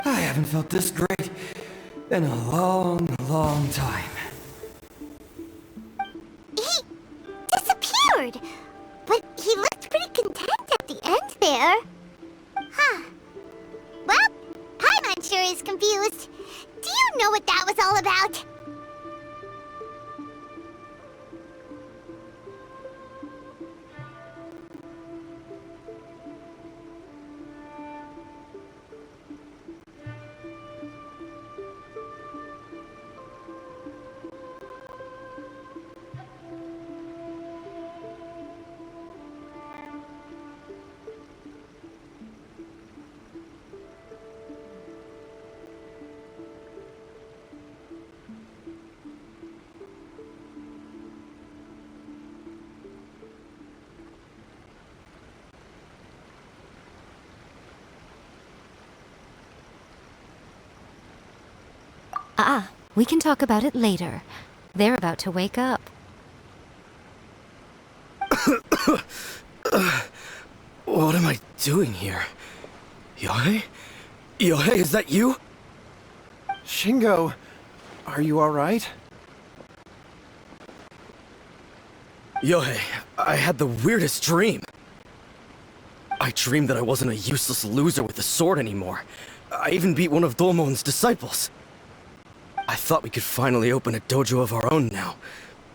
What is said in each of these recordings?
I haven't felt this great in a long, long time. He disappeared! But he looked pretty content at the end there. Huh. Well, Paimon sure is confused. Do you know what that was all about? We can talk about it later. They're about to wake up. What am I doing here? Yohei? Yohei, is that you? Shingo, are you alright? Yohei, I had the weirdest dream. I dreamed that I wasn't a useless loser with a sword anymore. I even beat one of Domon's disciples. I thought we could finally open a dojo of our own now.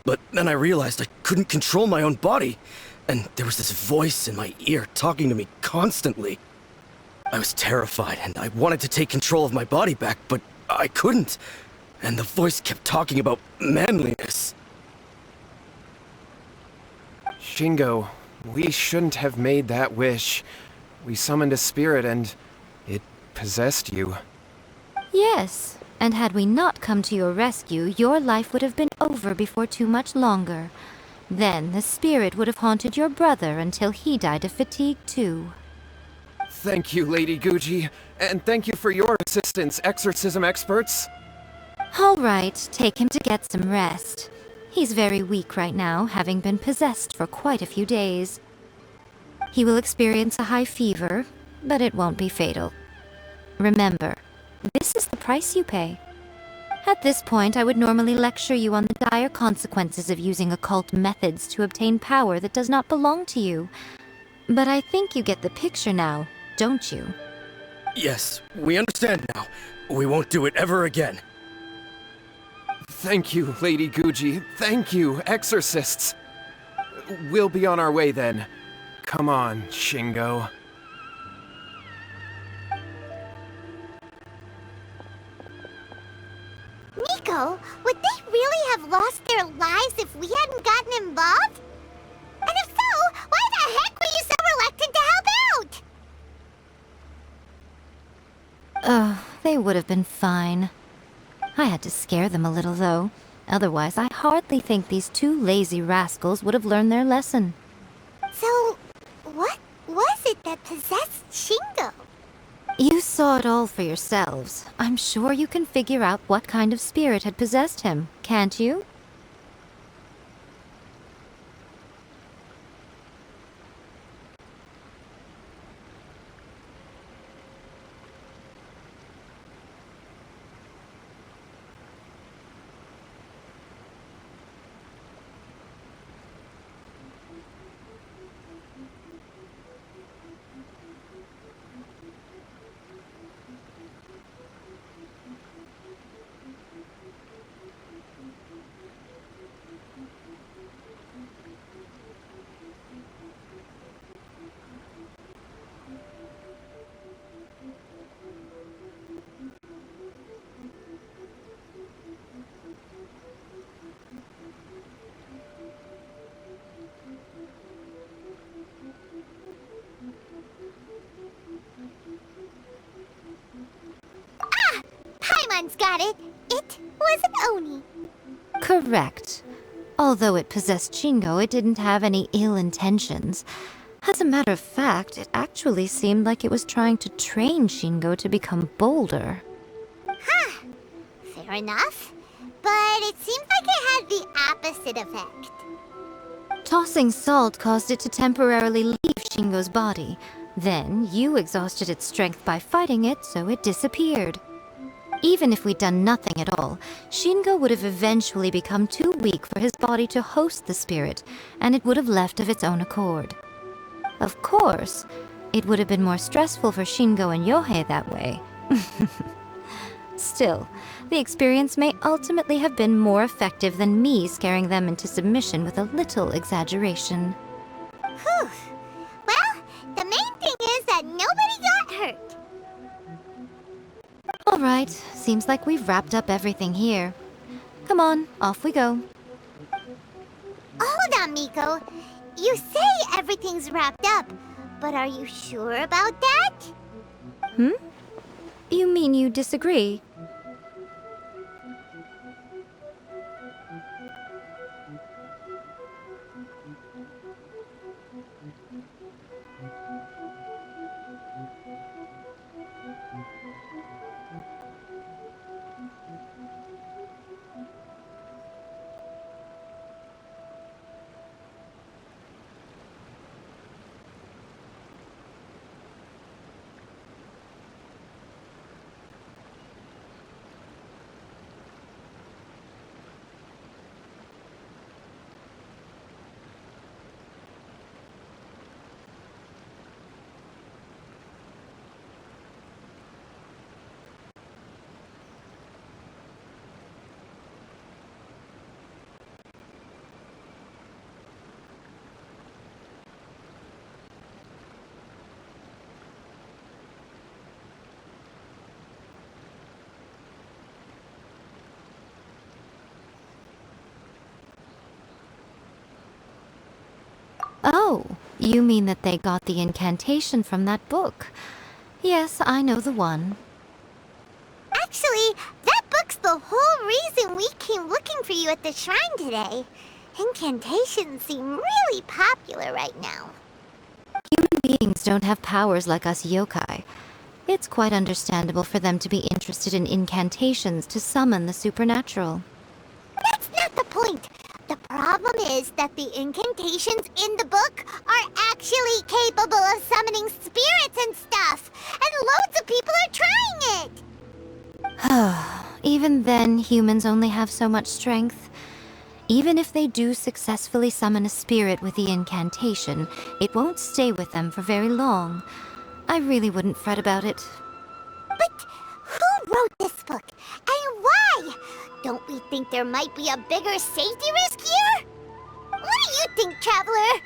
But then I realized I couldn't control my own body. And there was this voice in my ear talking to me constantly. I was terrified and I wanted to take control of my body back, but I couldn't. And the voice kept talking about manliness. Shingo, we shouldn't have made that wish. We summoned a spirit and it possessed you. Yes, and had we not come to your rescue, your life would have been over before too much longer. Then the spirit would have haunted your brother until he died of fatigue too. Thank you, Lady Guji, and thank you for your assistance, exorcism experts. All right, take him to get some rest. He's very weak right now, having been possessed for quite a few days. He will experience a high fever, but it won't be fatal. Remember, this is the price you pay. At this point, I would normally lecture you on the dire consequences of using occult methods to obtain power that does not belong to you. But I think you get the picture now, don't you? Yes, we understand now. We won't do it ever again. Thank you, Lady Guji. Thank you, exorcists. We'll be on our way then. Come on, Shingo. Nico, would they really have lost their lives if we hadn't gotten involved? And if so, why the heck were you so reluctant to help out? They would have been fine. I had to scare them a little, though. Otherwise, I hardly think these two lazy rascals would have learned their lesson. So, what was it that possessed Shingo? You saw it all for yourselves. I'm sure you can figure out what kind of spirit had possessed him, can't you? Paimon's got it. It was an Oni. Correct. Although it possessed Shingo, it didn't have any ill intentions. As a matter of fact, it actually seemed like it was trying to train Shingo to become bolder. Huh. Fair enough. But it seemed like it had the opposite effect. Tossing salt caused it to temporarily leave Shingo's body, Then you exhausted its strength by fighting it, so it disappeared. Even if we'd done nothing at all, Shingo would have eventually become too weak for his body to host the spirit, and it would have left of its own accord. Of course, it would have been more stressful for Shingo and Yohei that way. Still, the experience may ultimately have been more effective than me scaring them into submission with a little exaggeration. Whew. Well, the main thing is that nobody got hurt. All right, seems like we've wrapped up everything here. Come on, off we go. Hold on, Miko. You say everything's wrapped up, but are you sure about that? You mean you disagree? Oh, you mean that they got the incantation from that book? Yes, I know the one. Actually, that book's the whole reason we came looking for you at the shrine today. Incantations seem really popular right now. Human beings don't have powers like us yokai. It's quite understandable for them to be interested in incantations to summon the supernatural. That's not the point. The problem is that the incantations in the book are actually capable of summoning spirits and stuff, and loads of people are trying it. Even then, humans only have so much strength. Even if they do successfully summon a spirit with the incantation, it won't stay with them for very long. I really wouldn't fret about it. But who wrote this book, and why? Don't we think there might be a bigger safety risk here? What do you think, Traveler?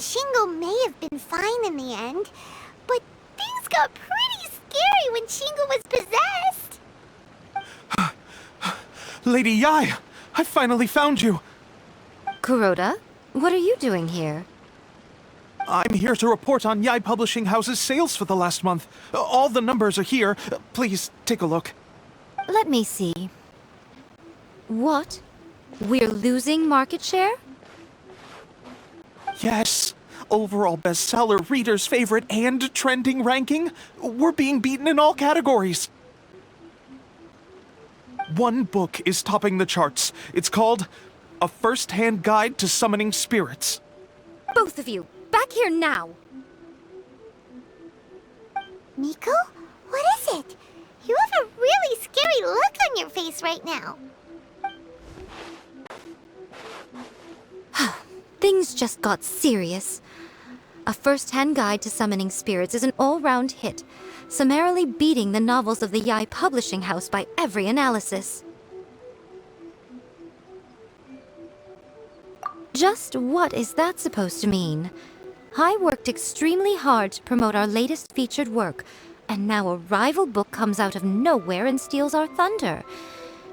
Shingo may have been fine in the end, but things got pretty scary when Shingo was possessed. Lady Yai, I finally found you. Kuroda, what are you doing here? I'm here to report on Yai Publishing House's sales for the last month. All the numbers are here. Please, take a look. Let me see. What? We're losing market share? Yes. Overall bestseller, reader's favorite, and trending ranking. We're being beaten in all categories. One book is topping the charts. It's called A First-Hand Guide to Summoning Spirits. Both of you, back here now! Miko? What is it? You have a really scary look on your face right now. Things just got serious. A First-Hand Guide to Summoning Spirits is an all-round hit, summarily beating the novels of the Yai Publishing House by every analysis. Just what is that supposed to mean? I worked extremely hard to promote our latest featured work, and now a rival book comes out of nowhere and steals our thunder.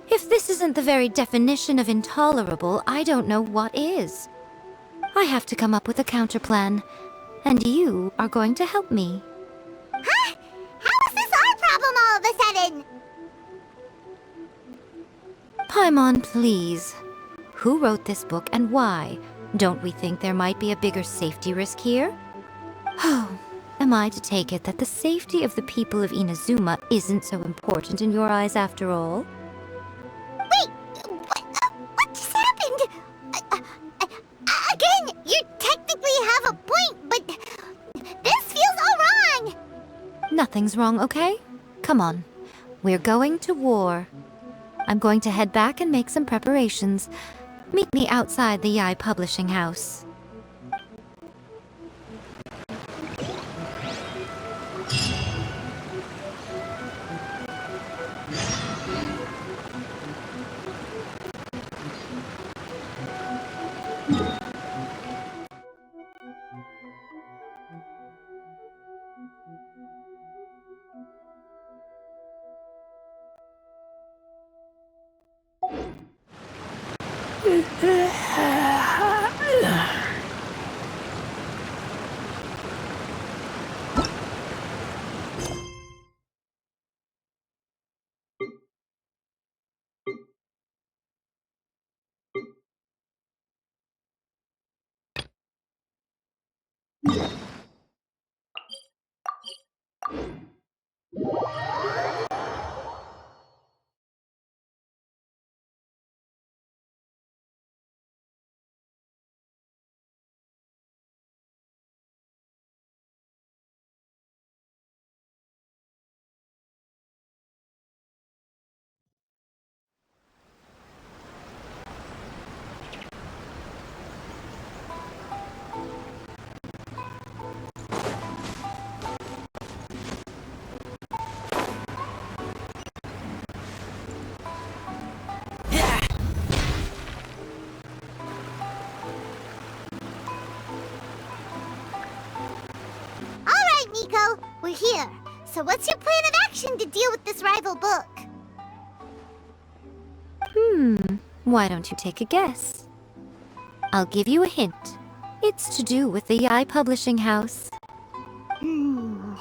If this isn't the very definition of intolerable, I don't know what is. I have to come up with a counterplan, and you are going to help me. Huh? How is this our problem all of a sudden? Paimon, please. Who wrote this book and why? Don't we think there might be a bigger safety risk here? Oh, am I to take it that the safety of the people of Inazuma isn't so important in your eyes after all? Wait, what just happened? Again, you technically have a point, but this feels all wrong. Nothing's wrong, okay? Come on. We're going to war. I'm going to head back and make some preparations. Meet me outside the Yai Publishing House. Miko, we're here. So what's your plan of action to deal with this rival book? Why don't you take a guess? I'll give you a hint. It's to do with the Yai Publishing House. Oh,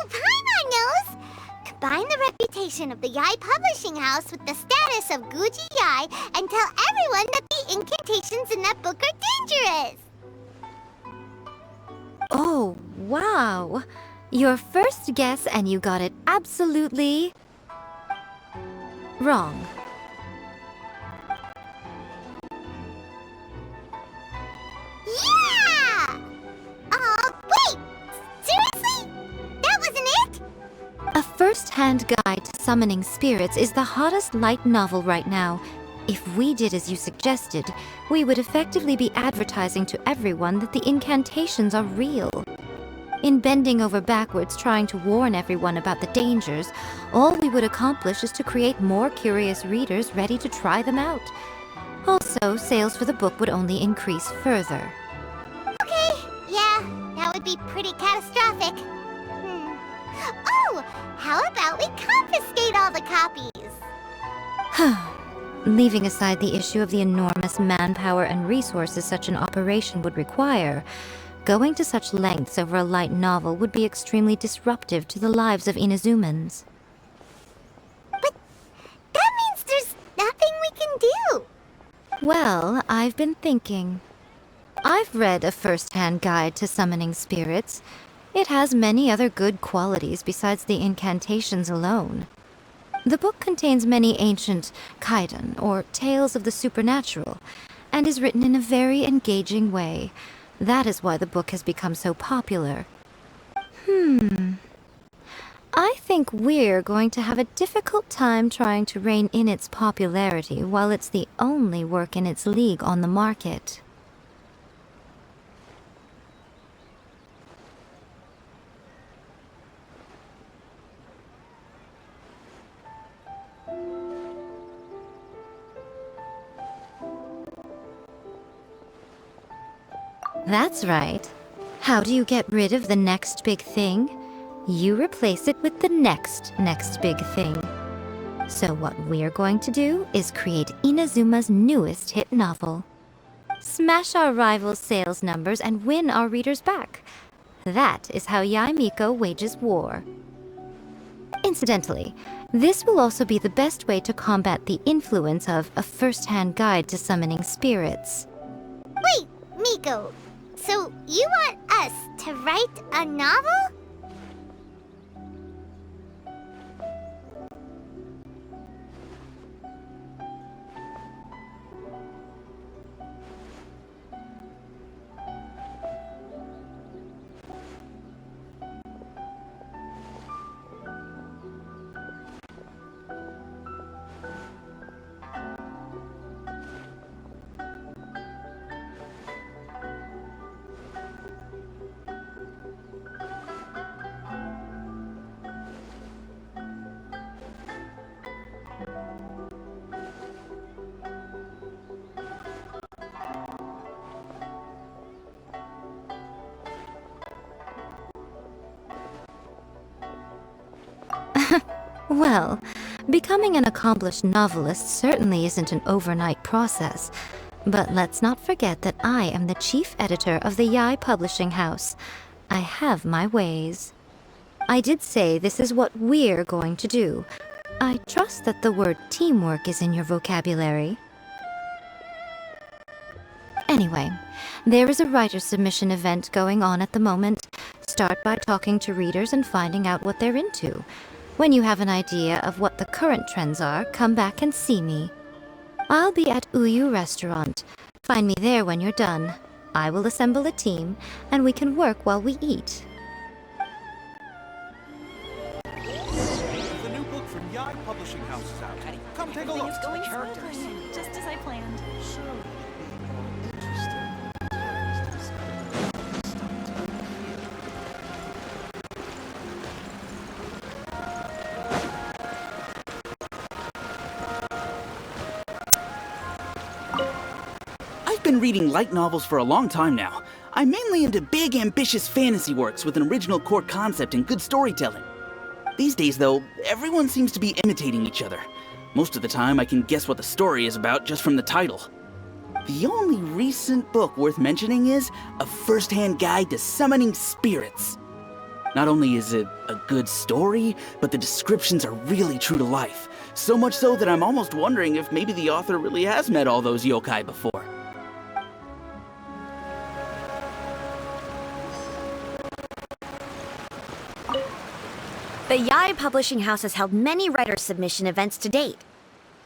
Paimon knows! Combine the reputation of the Yai Publishing House with the status of Guji Yai and tell everyone that the incantations in that book are dangerous! Oh, wow! Your first guess and you got it absolutely wrong. Yeah! Wait! Seriously? That wasn't it? A First-Hand Guide to Summoning Spirits is the hottest light novel right now. If we did as you suggested, we would effectively be advertising to everyone that the incantations are real. In bending over backwards trying to warn everyone about the dangers, all we would accomplish is to create more curious readers ready to try them out. Also, sales for the book would only increase further. Okay, be pretty catastrophic. Oh, how about we confiscate all the copies? Leaving aside the issue of the enormous manpower and resources such an operation would require, going to such lengths over a light novel would be extremely disruptive to the lives of Inazumans. But that means there's nothing we can do. Well, I've been thinking. I've read a first-hand guide to summoning spirits. It has many other good qualities besides the incantations alone. The book contains many ancient kaidan, or tales of the supernatural, and is written in a very engaging way. That is why the book has become so popular. I think we're going to have a difficult time trying to rein in its popularity while it's the only work in its league on the market. That's right. How do you get rid of the next big thing? You replace it with the next big thing. So what we're going to do is create Inazuma's newest hit novel. Smash our rivals' sales numbers and win our readers back. That is how Yaimiko wages war. Incidentally, this will also be the best way to combat the influence of a first-hand guide to summoning spirits. Wait, Miko. So you want us to write a novel? Well, becoming an accomplished novelist certainly isn't an overnight process. But let's not forget that I am the chief editor of the Yai Publishing House. I have my ways. I did say this is what we're going to do. I trust that the word teamwork is in your vocabulary. Anyway, there is a writer submission event going on at the moment. Start by talking to readers and finding out what they're into. When you have an idea of what the current trends are, come back and see me. I'll be at Uyu Restaurant. Find me there when you're done. I will assemble a team, and we can work while we eat. The new book from Yai Publishing House is out. Come take a look. Everything's going smoothly, just as I planned. I've been reading light novels for a long time now. I'm mainly into big, ambitious fantasy works with an original core concept and good storytelling. These days, though, everyone seems to be imitating each other. Most of the time, I can guess what the story is about just from the title. The only recent book worth mentioning is A First-Hand Guide to Summoning Spirits. Not only is it a good story, but the descriptions are really true to life. So much so that I'm almost wondering if maybe the author really has met all those yokai before. The Yai Publishing House has held many writer submission events to date.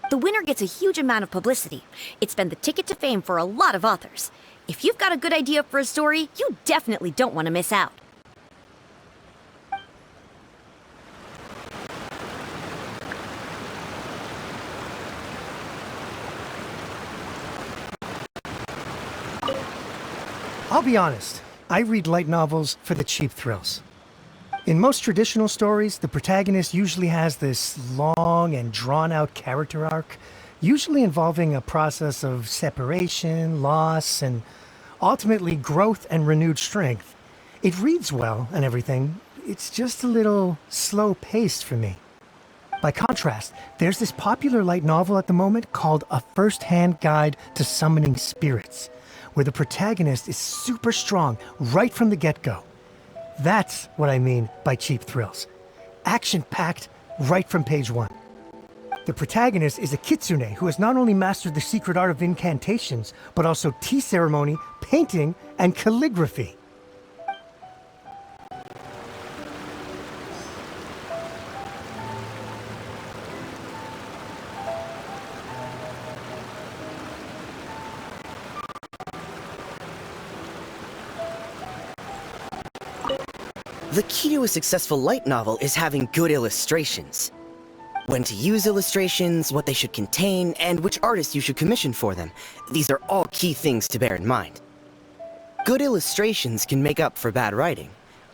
The winner gets a huge amount of publicity. It's been the ticket to fame for a lot of authors. If you've got a good idea for a story, you definitely don't want to miss out. I'll be honest, I read light novels for the cheap thrills. In most traditional stories, the protagonist usually has this long and drawn-out character arc, usually involving a process of separation, loss, and ultimately growth and renewed strength. It reads well and everything. It's just a little slow-paced for me. By contrast, there's this popular light novel at the moment called A First-Hand Guide to Summoning Spirits, where the protagonist is super strong right from the get-go. That's what I mean by cheap thrills. Action-packed right from page 1. The protagonist is a kitsune who has not only mastered the secret art of incantations, but also tea ceremony, painting, and calligraphy. The key to a successful light novel is having good illustrations. When to use illustrations, what they should contain, and which artist you should commission for them. These are all key things to bear in mind. Good illustrations can make up for bad writing.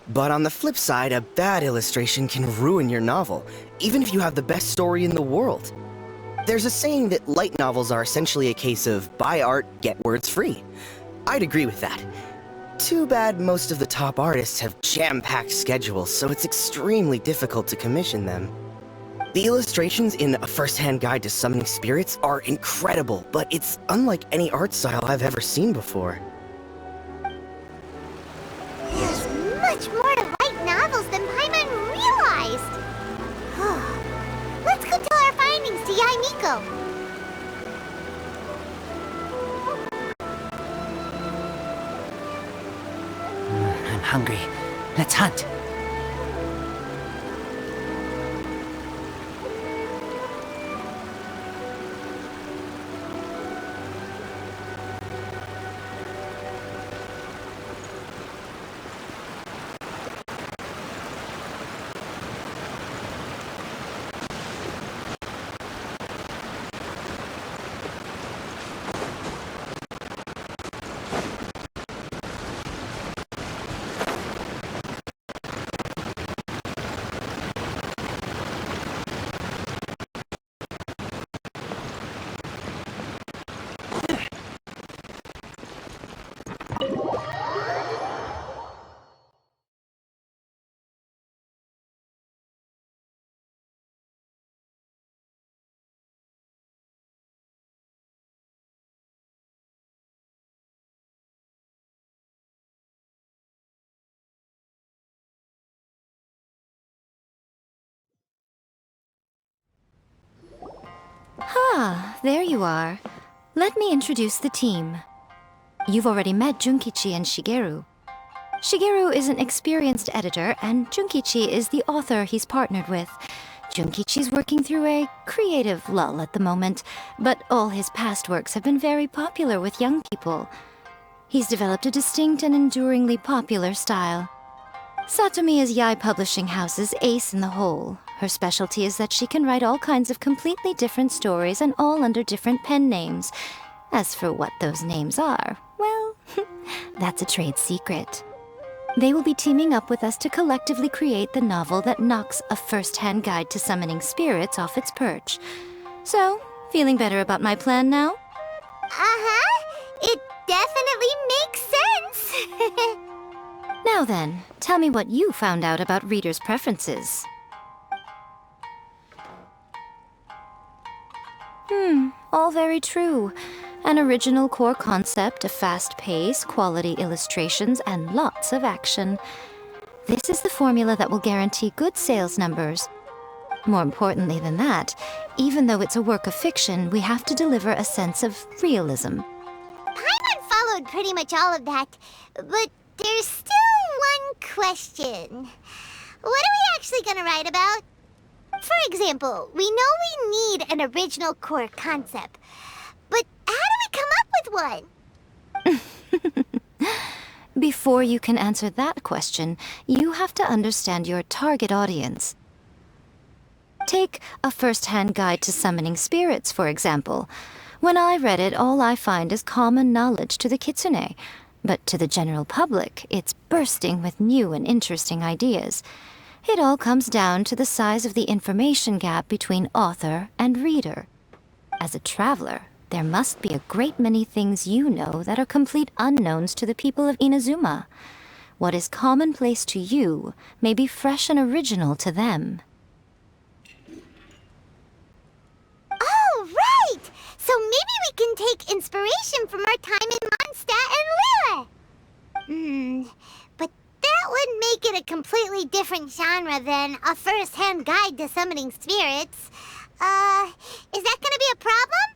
But on the flip side, a bad illustration can ruin your novel, even if you have the best story in the world. There's a saying that light novels are essentially a case of buy art, get words free. I'd agree with that. Too bad most of the top artists have jam-packed schedules, so it's extremely difficult to commission them. The illustrations in A First-Hand Guide to Summoning Spirits are incredible, but it's unlike any art style I've ever seen before. There's much more to light novels than Paimon realized. Let's go tell our findings to Yai Miko. I'm hungry. Let's hunt. Ah, there you are. Let me introduce the team. You've already met Junkichi and Shigeru. Shigeru is an experienced editor, and Junkichi is the author he's partnered with. Junkichi's working through a creative lull at the moment, but all his past works have been very popular with young people. He's developed a distinct and enduringly popular style. Satomi is Yai Publishing House's ace in the hole. Her specialty is that she can write all kinds of completely different stories and all under different pen names. As for what those names are, well, that's a trade secret. They will be teaming up with us to collectively create the novel that knocks A First-Hand Guide to Summoning Spirits off its perch. So, feeling better about my plan now? Uh-huh. It definitely makes sense. Now then, tell me what you found out about readers' preferences. All very true. An original core concept, a fast pace, quality illustrations, and lots of action. This is the formula that will guarantee good sales numbers. More importantly than that, even though it's a work of fiction, we have to deliver a sense of realism. Paimon followed pretty much all of that, but there's still one question. What are we actually gonna write about? For example, we know we need an original core concept, but how do we come up with one? Before you can answer that question, you have to understand your target audience. Take A First-Hand Guide to Summoning Spirits, for example. When I read it, all I find is common knowledge to the kitsune. But to the general public, it's bursting with new and interesting ideas. It all comes down to the size of the information gap between author and reader. As a traveler, there must be a great many things you know that are complete unknowns to the people of Inazuma. What is commonplace to you may be fresh and original to them. Oh, right! So maybe we can take inspiration from our time in Mondstadt and Lille. But that would make it a completely different genre than a first-hand guide to summoning spirits. Is that gonna be a problem?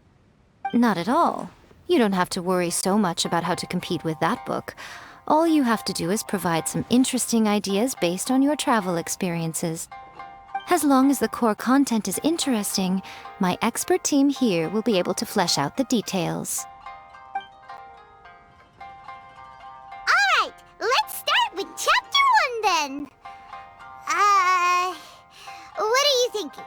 Not at all. You don't have to worry so much about how to compete with that book. All you have to do is provide some interesting ideas based on your travel experiences. As long as the core content is interesting, my expert team here will be able to flesh out the details. Alright, let's start with Chapter 1 then. What are you thinking?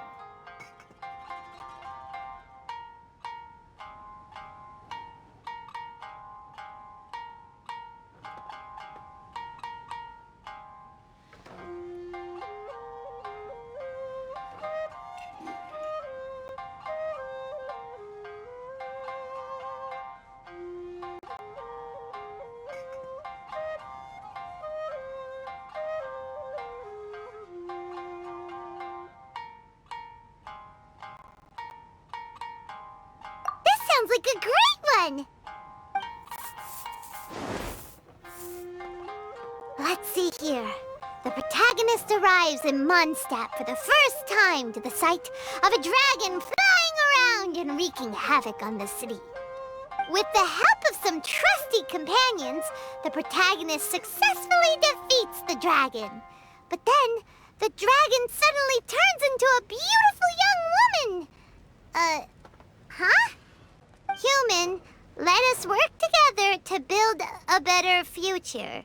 Sounds like a great one! Let's see here. The protagonist arrives in Mondstadt for the first time to the sight of a dragon flying around and wreaking havoc on the city. With the help of some trusty companions, the protagonist successfully defeats the dragon. But then, the dragon suddenly turns into a beautiful young woman! Huh? Human, let us work together to build a better future.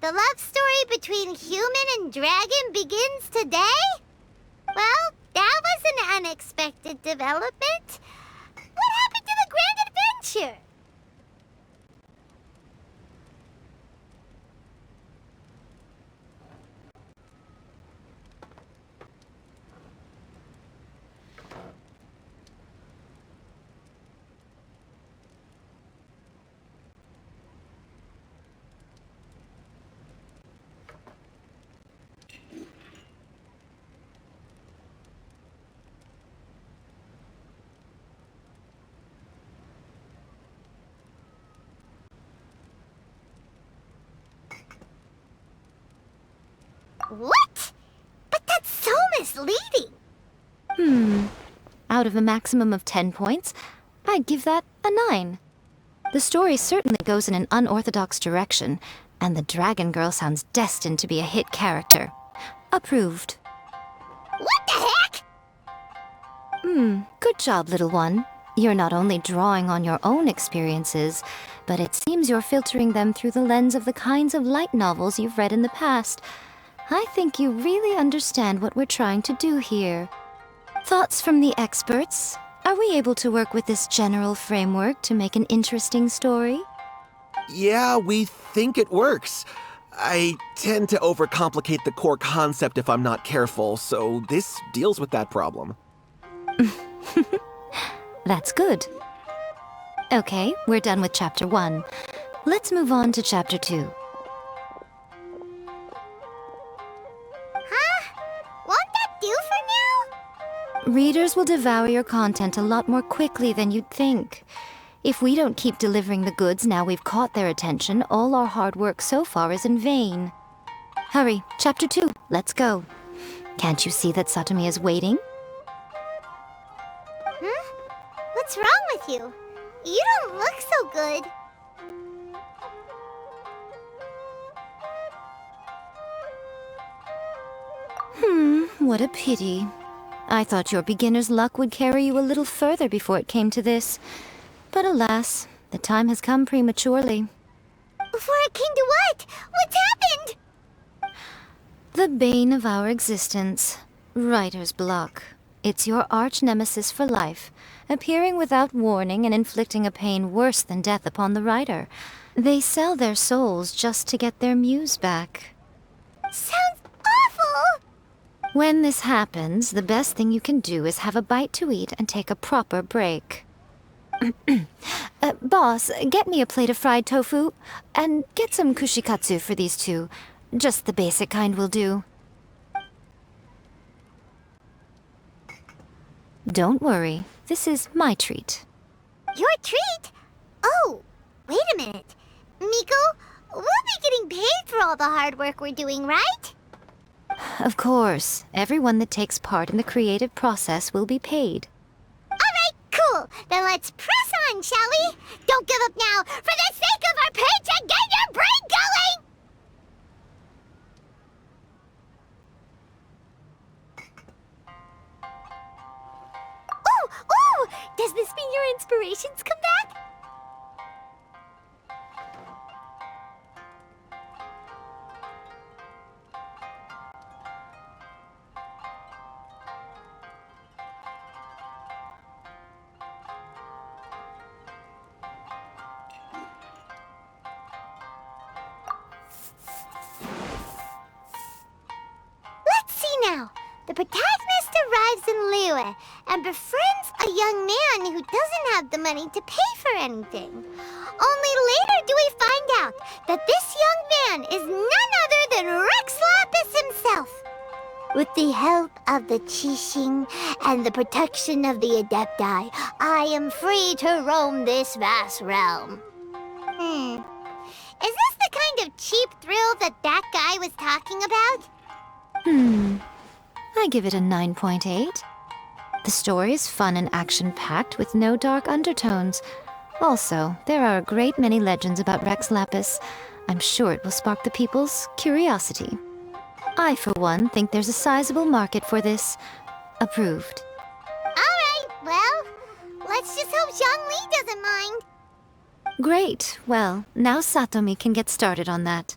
The love story between human and dragon begins today? Well, that was an unexpected development. What happened to the grand adventure? What? But that's so misleading. Out of a maximum of 10 points, I'd give that a 9. The story certainly goes in an unorthodox direction, and the Dragon Girl sounds destined to be a hit character. Approved. What the heck? Good job, little one. You're not only drawing on your own experiences, but it seems you're filtering them through the lens of the kinds of light novels you've read in the past. I think you really understand what we're trying to do here. Thoughts from the experts? Are we able to work with this general framework to make an interesting story? Yeah, we think it works. I tend to overcomplicate the core concept if I'm not careful, so this deals with that problem. That's good. Okay, we're done with Chapter 1. Let's move on to Chapter 2. Won't that do for now? Readers will devour your content a lot more quickly than you'd think. If we don't keep delivering the goods now we've caught their attention, all our hard work so far is in vain. Hurry, Chapter 2, let's go. Can't you see that Satomi is waiting? What's wrong with you? You don't look so good. What a pity. I thought your beginner's luck would carry you a little further before it came to this. But alas, the time has come prematurely. Before it came to what? What's happened? The bane of our existence. Writer's block. It's your arch-nemesis for life, appearing without warning and inflicting a pain worse than death upon the writer. They sell their souls just to get their muse back. Sounds awful! When this happens, the best thing you can do is have a bite to eat and take a proper break. Boss, get me a plate of fried tofu, and get some kushikatsu for these two. Just the basic kind will do. Don't worry, this is my treat. Your treat? Oh, wait a minute. Miko, we'll be getting paid for all the hard work we're doing, right? Of course, everyone that takes part in the creative process will be paid. Alright, cool. Then let's press on, shall we? Don't give up now. For the sake of our paycheck, get your brain going! Ooh! Does this mean your inspirations come back? Let's see now. The protagonist arrives in Liyue and befriends a young man who doesn't have the money to pay for anything. Only later do we find out that this young man is none other than Rex Lapis himself. With the help of the Qixing and the protection of the Adepti, I am free to roam this vast realm. Is this the kind of cheap thrill that guy was talking about? I give it a 9.8. The story is fun and action-packed with no dark undertones. Also, there are a great many legends about Rex Lapis. I'm sure it will spark the people's curiosity. I, for one, think there's a sizable market for this. Approved. Alright, well, let's just hope Zhongli doesn't mind. Great. Well, now Satomi can get started on that.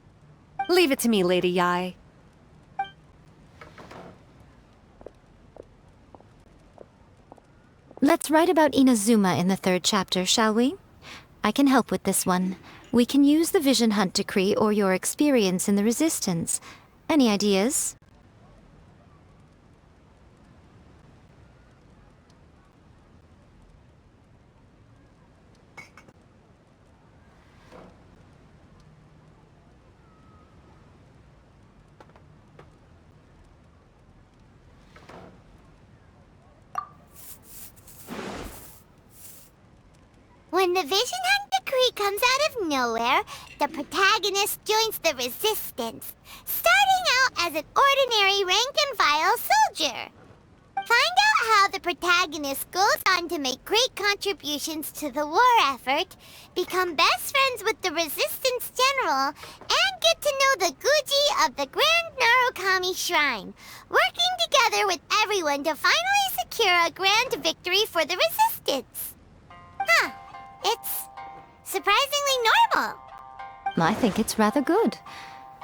Leave it to me, Lady Yai. Let's write about Inazuma in the 3rd chapter, shall we? I can help with this one. We can use the Vision Hunt Decree or your experience in the Resistance. Any ideas? When the Vision Hunt Decree comes out of nowhere, the protagonist joins the Resistance, starting out as an ordinary rank-and-file soldier. Find out how the protagonist goes on to make great contributions to the war effort, become best friends with the Resistance General, and get to know the Guji of the Grand Narukami Shrine, working together with everyone to finally secure a grand victory for the Resistance. Huh. It's surprisingly normal. I think it's rather good.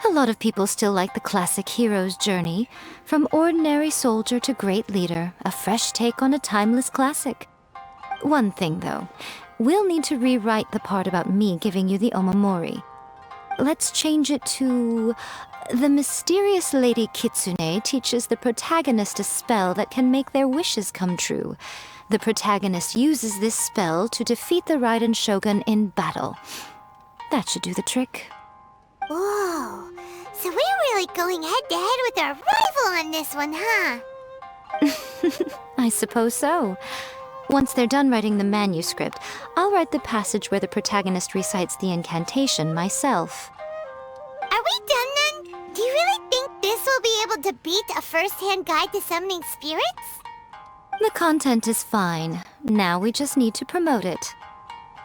A lot of people still like the classic hero's journey. From ordinary soldier to great leader, a fresh take on a timeless classic. One thing, though. We'll need to rewrite the part about me giving you the Omamori. Let's change it to... The mysterious Lady Kitsune teaches the protagonist a spell that can make their wishes come true. The protagonist uses this spell to defeat the Raiden Shogun in battle. That should do the trick. Whoa, so we're really going head-to-head with our rival on this one, huh? I suppose so. Once they're done writing the manuscript, I'll write the passage where the protagonist recites the incantation myself. Are we done then? Do you really think this will be able to beat a first-hand guide to summoning spirits? The content is fine. Now we just need to promote it.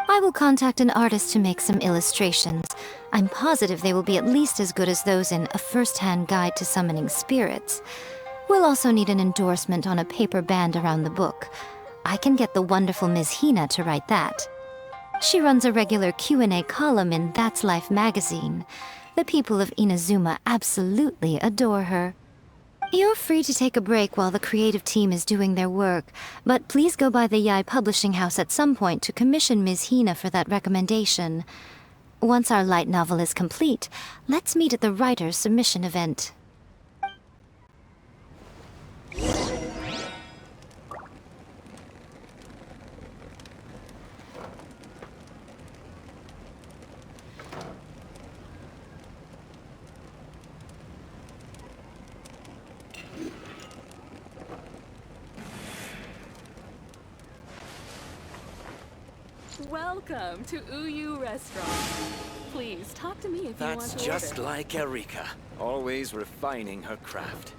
I will contact an artist to make some illustrations. I'm positive they will be at least as good as those in A First-Hand Guide to Summoning Spirits. We'll also need an endorsement on a paper band around the book. I can get the wonderful Ms. Hina to write that. She runs a regular Q&A column in That's Life magazine. The people of Inazuma absolutely adore her. You're free to take a break while the creative team is doing their work, but please go by the Yai Publishing House at some point to commission Ms. Hina for that recommendation. Once our light novel is complete, let's meet at the writer's submission event. Welcome to Uyu Restaurant. Please talk to me if you want That's to just order. like Erika, always refining her craft.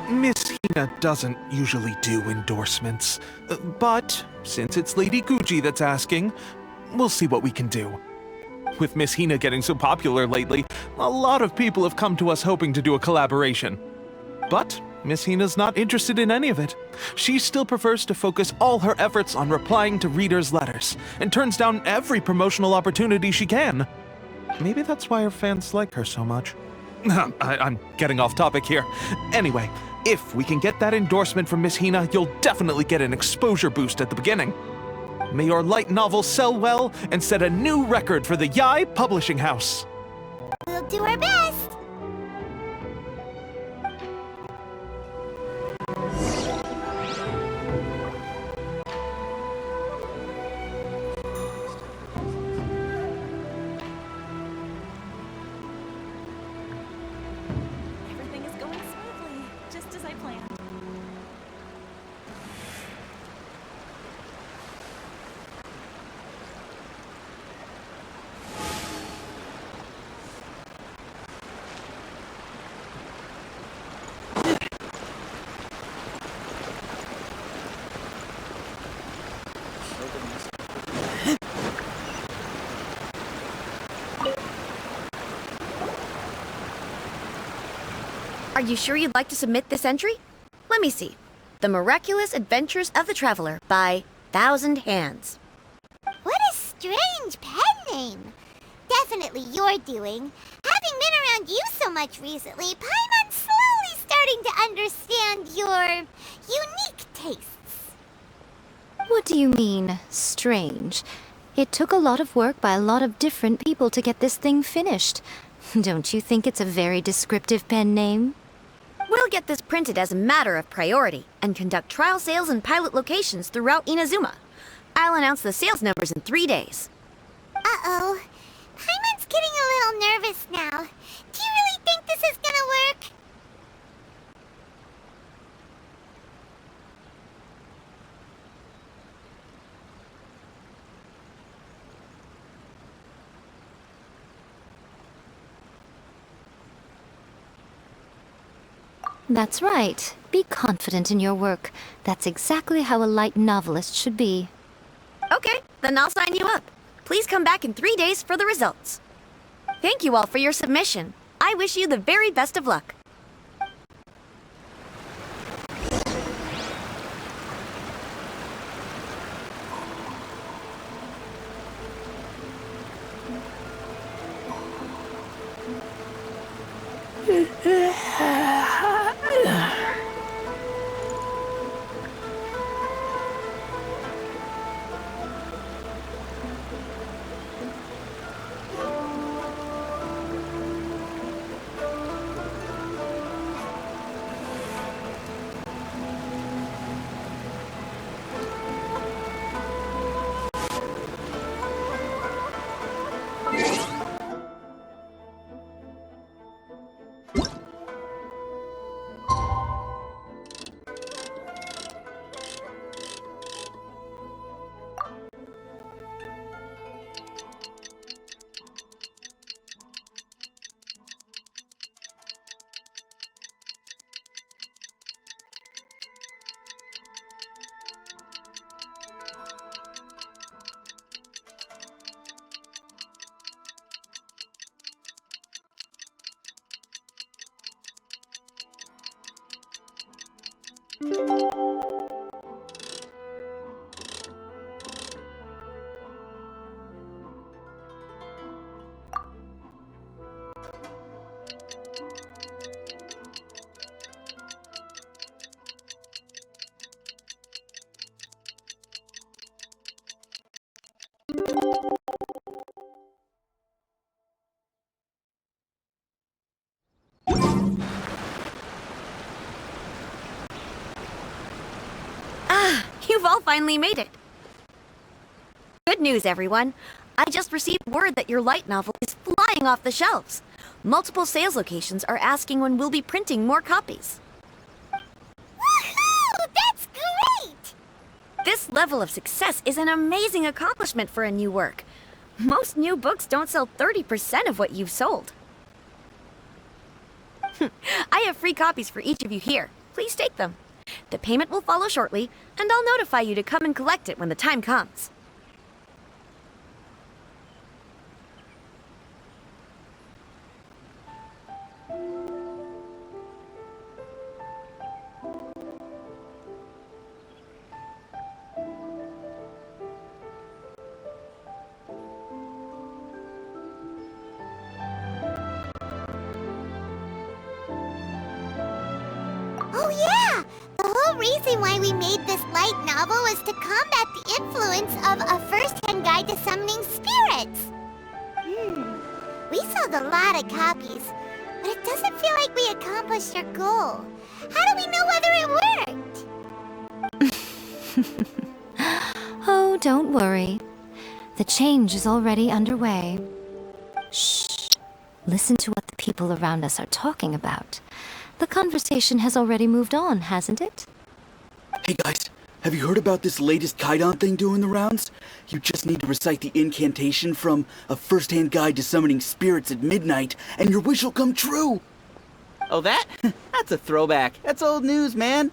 Miss Hina doesn't usually do endorsements, but since it's Lady Guji that's asking, we'll see what we can do. With Miss Hina getting so popular lately, a lot of people have come to us hoping to do a collaboration. But Miss Hina's not interested in any of it. She still prefers to focus all her efforts on replying to readers' letters, and turns down every promotional opportunity she can. Maybe that's why her fans like her so much. I'm getting off topic here. Anyway, if we can get that endorsement from Miss Hina, you'll definitely get an exposure boost at the beginning. May your light novel sell well and set a new record for the Yai Publishing House. We'll do our best. Everything is going smoothly, just as I planned. Are you sure you'd like to submit this entry? Let me see. The Miraculous Adventures of the Traveler by Thousand Hands. What a strange pen name. Definitely your doing. Having been around you so much recently, Paimon's slowly starting to understand your unique tastes. What do you mean, strange? It took a lot of work by a lot of different people to get this thing finished. Don't you think it's a very descriptive pen name? We'll get this printed as a matter of priority and conduct trial sales in pilot locations throughout Inazuma. I'll announce the sales numbers in 3 days. Uh-oh. Paimon's getting a little nervous now. Do you really think this is gonna work? That's right. Be confident in your work. That's exactly how a light novelist should be. Okay, then I'll sign you up. Please come back in 3 days for the results. Thank you all for your submission. I wish you the very best of luck. You've all finally made it. Good news, everyone. I just received word that your light novel is flying off the shelves. Multiple sales locations are asking when we'll be printing more copies. Woohoo! That's great! This level of success is an amazing accomplishment for a new work. Most new books don't sell 30% of what you've sold. I have free copies for each of you here. Please take them. The payment will follow shortly, and I'll notify you to come and collect it when the time comes. Oh yeah! The whole reason why we made this light novel was to combat the influence of a first-hand guide to summoning spirits. We sold a lot of copies, but it doesn't feel like we accomplished our goal. How do we know whether it worked? Oh, don't worry. The change is already underway. Shh. Listen to what the people around us are talking about. The conversation has already moved on, hasn't it? Hey guys, have you heard about this latest Kaidan thing doing the rounds? You just need to recite the incantation from A First-Hand Guide to Summoning Spirits at midnight, and your wish will come true! Oh, that? That's a throwback. That's old news, man.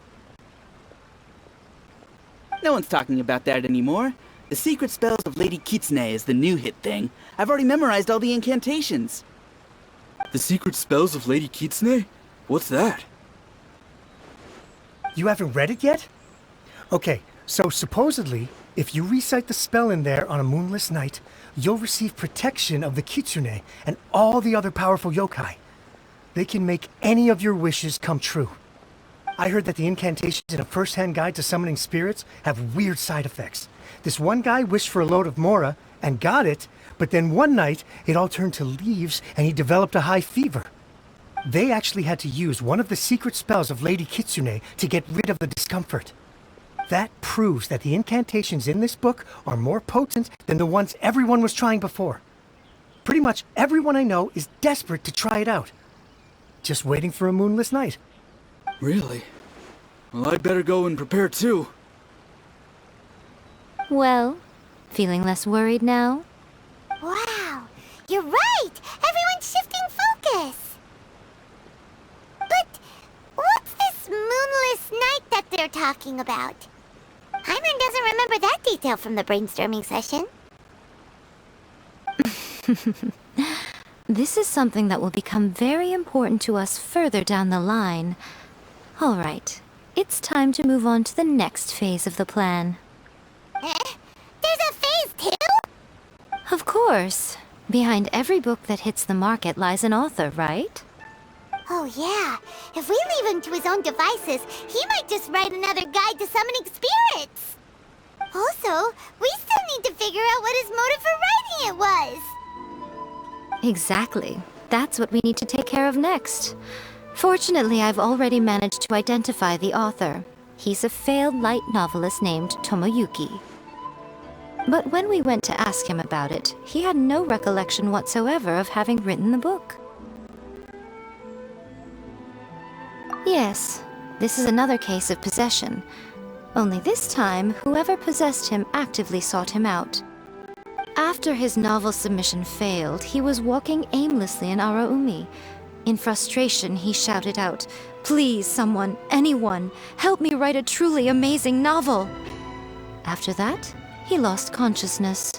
No one's talking about that anymore. The Secret Spells of Lady Kitsune is the new hit thing. I've already memorized all the incantations. The Secret Spells of Lady Kitsune? What's that? You haven't read it yet? Okay, so supposedly, if you recite the spell in there on a moonless night, you'll receive protection of the Kitsune and all the other powerful yokai. They can make any of your wishes come true. I heard that the incantations in A First-Hand Guide to Summoning Spirits have weird side effects. This one guy wished for a load of mora and got it, but then one night it all turned to leaves and he developed a high fever. They actually had to use one of the secret spells of Lady Kitsune to get rid of the discomfort. That proves that the incantations in this book are more potent than the ones everyone was trying before. Pretty much everyone I know is desperate to try it out. Just waiting for a moonless night. Really? Well, I'd better go and prepare too. Well, feeling less worried now? Wow, you're right! Everyone's shifting focus! But what's this moonless night that they're talking about? Hyman doesn't remember that detail from the brainstorming session. This is something that will become very important to us further down the line. All right, it's time to move on to the next phase of the plan. There's a phase 2? Of course. Behind every book that hits the market lies an author, right? Oh yeah, if we leave him to his own devices, he might just write another guide to summoning spirits. Also, we still need to figure out what his motive for writing it was. Exactly. That's what we need to take care of next. Fortunately, I've already managed to identify the author. He's a failed light novelist named Tomoyuki. But when we went to ask him about it, he had no recollection whatsoever of having written the book. Yes, this is another case of possession. Only this time, whoever possessed him actively sought him out. After his novel submission failed, he was walking aimlessly in Araumi. In frustration, he shouted out, "Please, someone, anyone, help me write a truly amazing novel!" After that, he lost consciousness.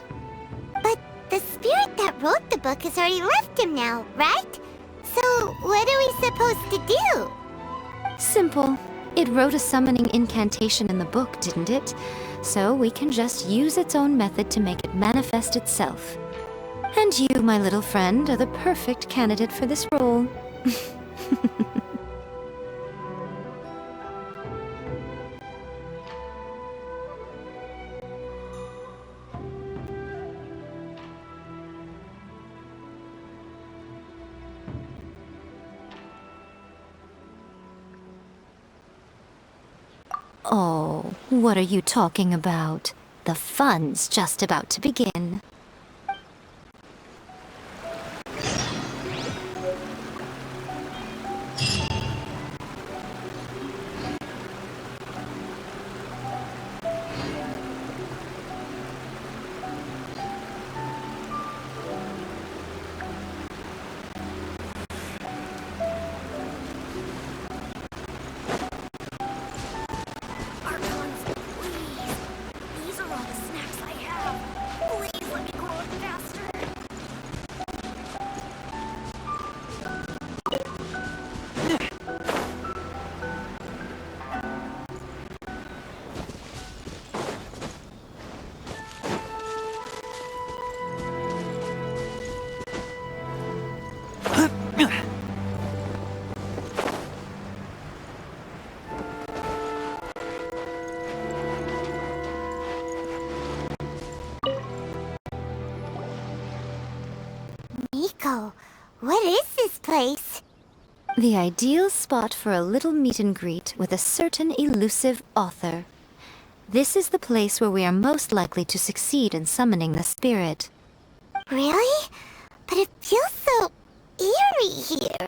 But the spirit that wrote the book has already left him now, right? So what are we supposed to do? Simple. It wrote a summoning incantation in the book, didn't it? So we can just use its own method to make it manifest itself. And you, my little friend, are the perfect candidate for this role. Oh, what are you talking about? The fun's just about to begin. Miko, what is this place? The ideal spot for a little meet and greet with a certain elusive author. This is the place where we are most likely to succeed in summoning the spirit. Really? But it feels so eerie here.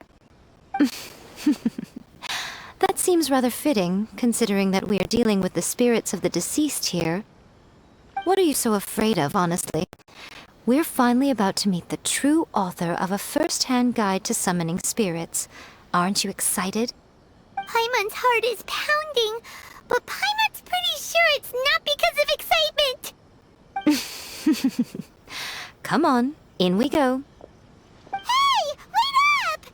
That seems rather fitting, considering that we are dealing with the spirits of the deceased here. What are you so afraid of, honestly? We're finally about to meet the true author of a first-hand guide to summoning spirits. Aren't you excited? Paimon's heart is pounding, but Paimon's pretty sure it's not because of excitement. Come on, in we go. Hey, wait up!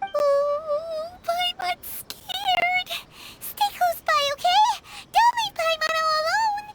Ooh, Paimon's scared. Stay close by, okay? Don't leave Paimon all alone.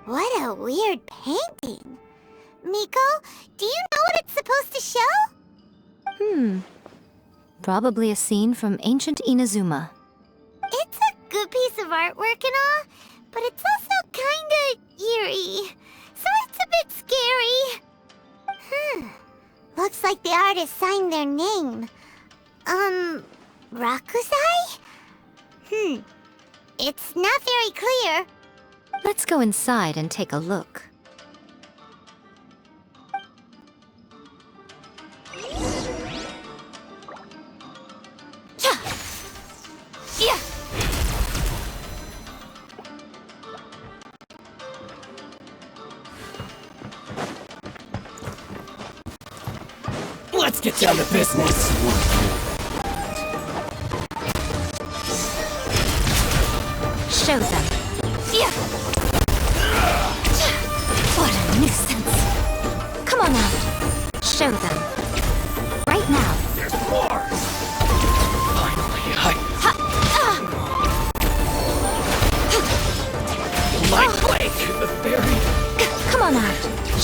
What a weird painting. Miko, do you know what it's supposed to show? Probably a scene from ancient Inazuma. It's a good piece of artwork and all, but it's also kinda eerie. So it's a bit scary. Looks like the artist signed their name. Rakusai? It's not very clear. Let's go inside and take a look. Yeah. Let's get down to business. Show them. Yeah. What a nuisance. Come on out. Show them. Right now. There's more.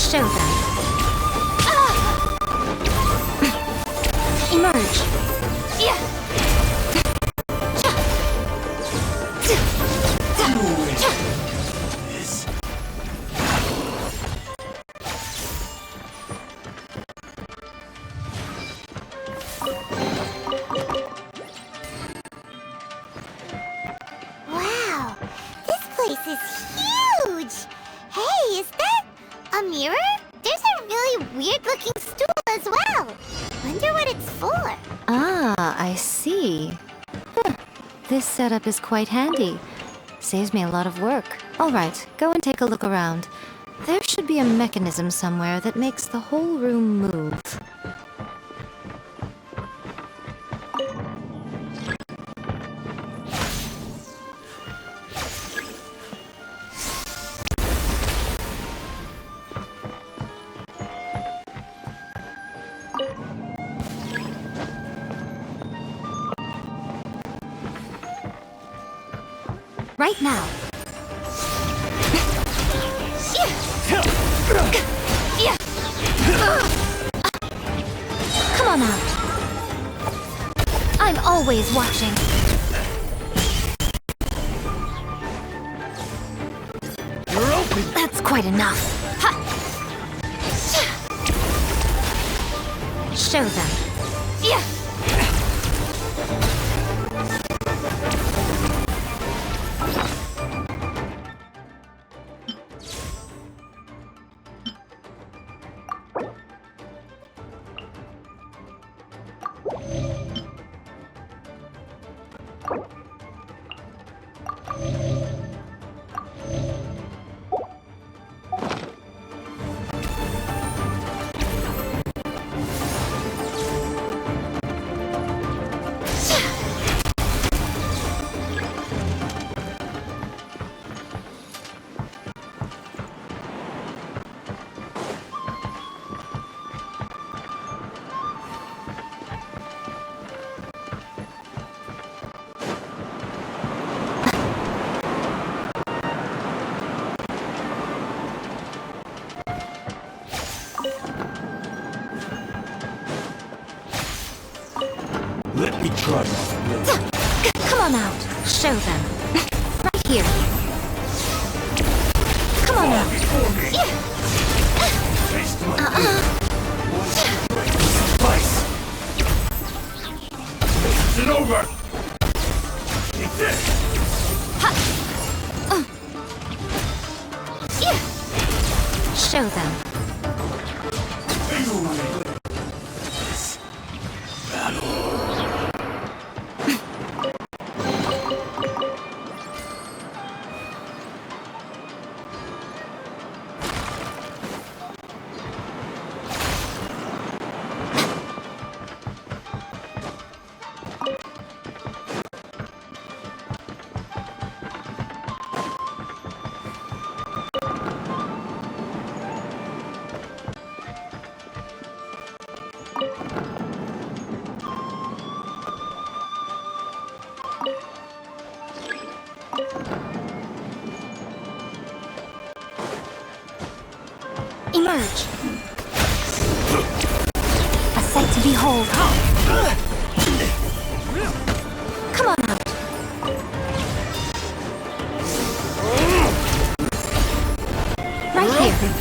Show them. Emerge. Wow, this place is huge! Hey, is that a mirror? There's a really weird-looking stool as well. Wonder what it's for. Ah, I see. Huh. This setup is quite handy. Saves me a lot of work. Alright, go and take a look around. There should be a mechanism somewhere that makes the whole room move. Right now. Come on out. I'm always watching. You're open! That's quite enough. Ha! Show them. Let me try. Come on out. Show them. Right here. Come on out. Is it over? Take this! Show them. Emerge. A sight to behold. Come on out. Right here.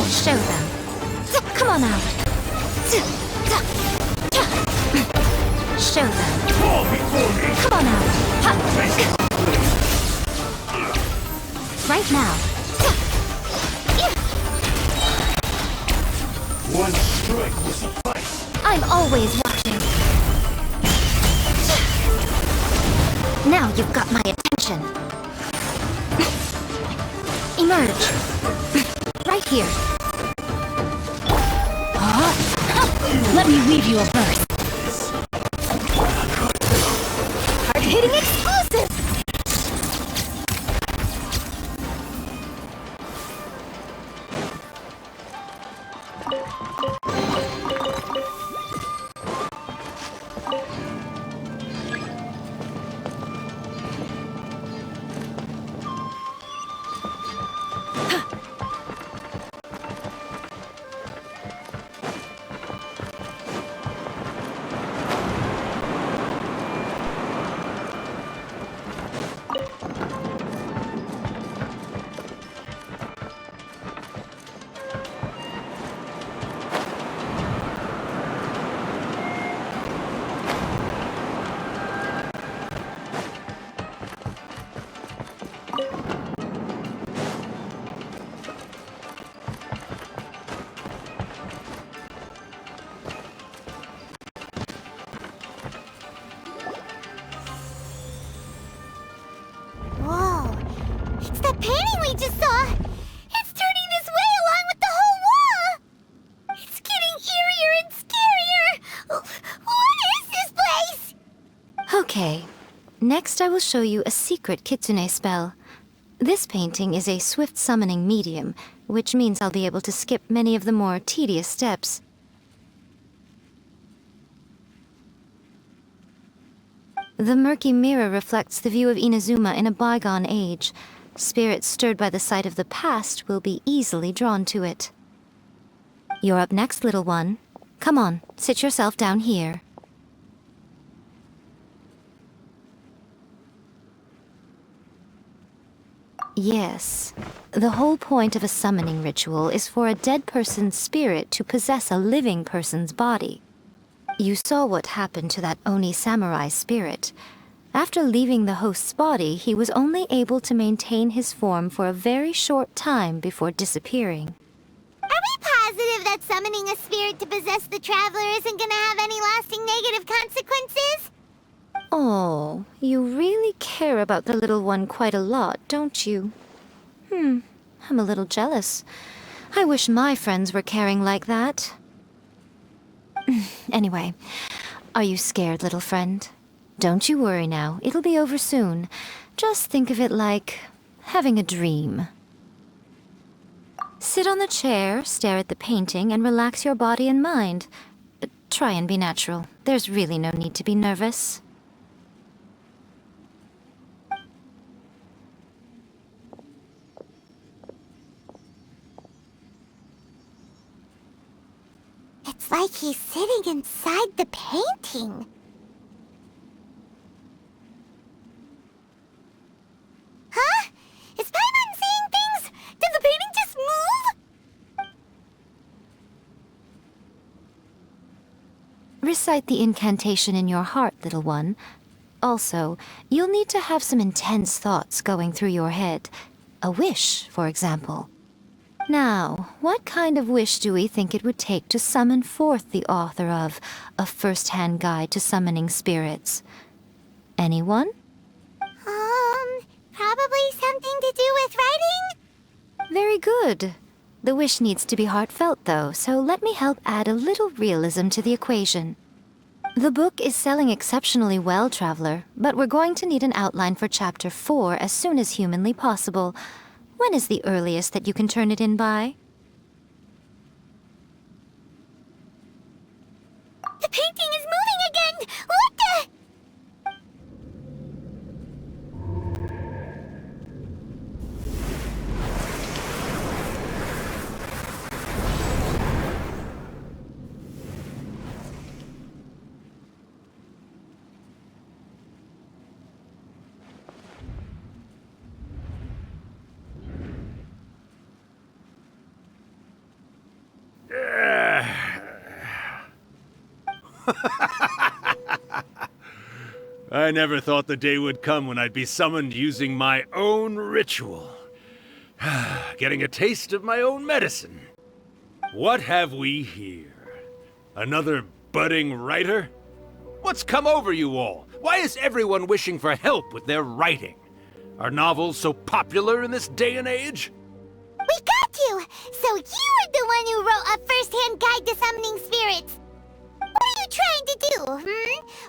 Show them. Come on out. Show them. Come on out. Right now. One strike will suffice. I'm always watching. Now you've got my attention. Emerge. Right here. Let me weave you a verse. Hard-hitting explosive! Whoa, it's that painting we just saw! It's turning this way along with the whole wall! It's getting eerier and scarier! What is this place? Okay. Next I will show you a secret kitsune spell. This painting is a swift summoning medium, which means I'll be able to skip many of the more tedious steps. The murky mirror reflects the view of Inazuma in a bygone age. Spirits stirred by the sight of the past will be easily drawn to it. You're up next, little one. Come on, sit yourself down here. Yes. The whole point of a summoning ritual is for a dead person's spirit to possess a living person's body. You saw what happened to that Oni samurai spirit. After leaving the host's body, he was only able to maintain his form for a very short time before disappearing. Are we positive that summoning a spirit to possess the traveler isn't gonna have any lasting negative consequences? Oh, you really care about the little one quite a lot, don't you? I'm a little jealous. I wish my friends were caring like that. Anyway, are you scared, little friend? Don't you worry now, it'll be over soon. Just think of it like having a dream. Sit on the chair, stare at the painting, and relax your body and mind. Try and be natural. There's really no need to be nervous. It's like he's sitting inside the painting. Huh? Is Paimon seeing things? Did the painting just move? Recite the incantation in your heart, little one. Also, you'll need to have some intense thoughts going through your head. A wish, for example. Now, what kind of wish do we think it would take to summon forth the author of A First-Hand Guide to Summoning Spirits? Anyone? Probably something to do with writing? Very good. The wish needs to be heartfelt, though, so let me help add a little realism to the equation. The book is selling exceptionally well, Traveler, but we're going to need an outline for Chapter 4 as soon as humanly possible. When is the earliest that you can turn it in by? The painting is moving again! What the? I never thought the day would come when I'd be summoned using my own ritual. Getting a taste of my own medicine. What have we here? Another budding writer? What's come over you all? Why is everyone wishing for help with their writing? Are novels so popular in this day and age? We got you! So you were the one who wrote a first-hand guide to summoning spirits! What are you trying to do,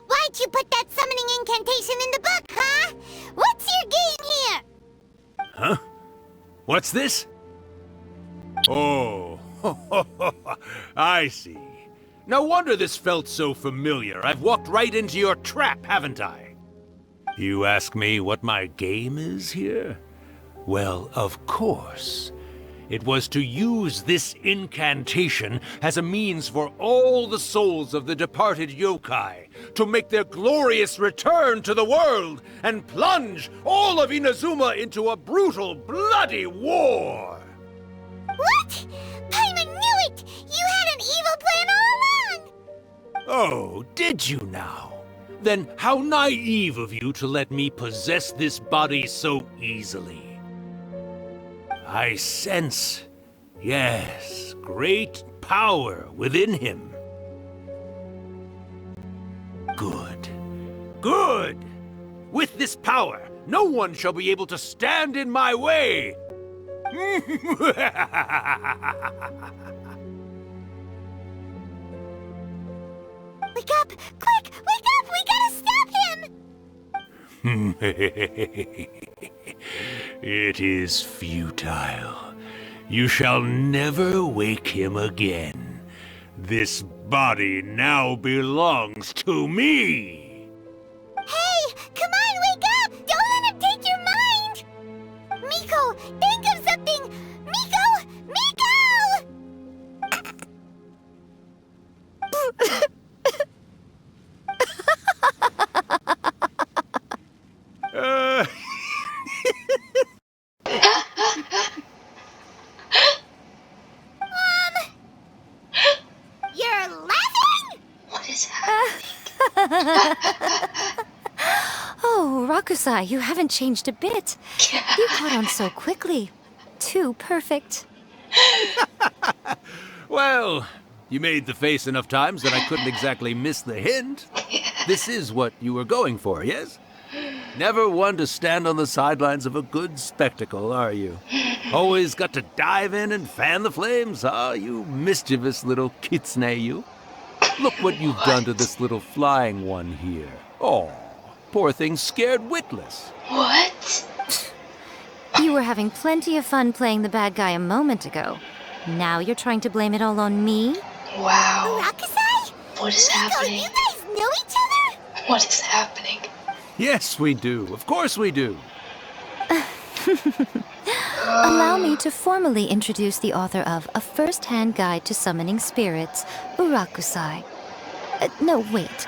Why'd you put that summoning incantation in the book, huh? What's your game here? Huh? What's this? Oh, I see. No wonder this felt so familiar. I've walked right into your trap, haven't I? You ask me what my game is here? Well, of course. It was to use this incantation as a means for all the souls of the departed yokai to make their glorious return to the world and plunge all of Inazuma into a brutal, bloody war! What? Paimon knew it! You had an evil plan all along! Oh, did you now? Then how naive of you to let me possess this body so easily. I sense, yes, great power within him. Good. Good! With this power, no one shall be able to stand in my way! Wake up! Quick! Wake up! We gotta stop him! It is futile. You shall never wake him again. This body now belongs to me! Hey! Come on, wake up! Don't let him take your mind! Miko, think of something! Miko! Miko! You're laughing? What is happening? Oh, Rakusai, you haven't changed a bit. You caught on so quickly. Too perfect. Well, you made the face enough times that I couldn't exactly miss the hint. This is what you were going for, yes? Never one to stand on the sidelines of a good spectacle, are you? Always got to dive in and fan the flames, huh? You mischievous little kitsune, you. Look what you've done to this little flying one here. Oh, poor thing's scared witless. What? You were having plenty of fun playing the bad guy a moment ago. Now you're trying to blame it all on me? Wow. Rakusai? What is happening? You guys know each other? What is happening? Yes, we do. Of course we do. Allow me to formally introduce the author of A First-Hand Guide to Summoning Spirits, Urakusai. No, wait.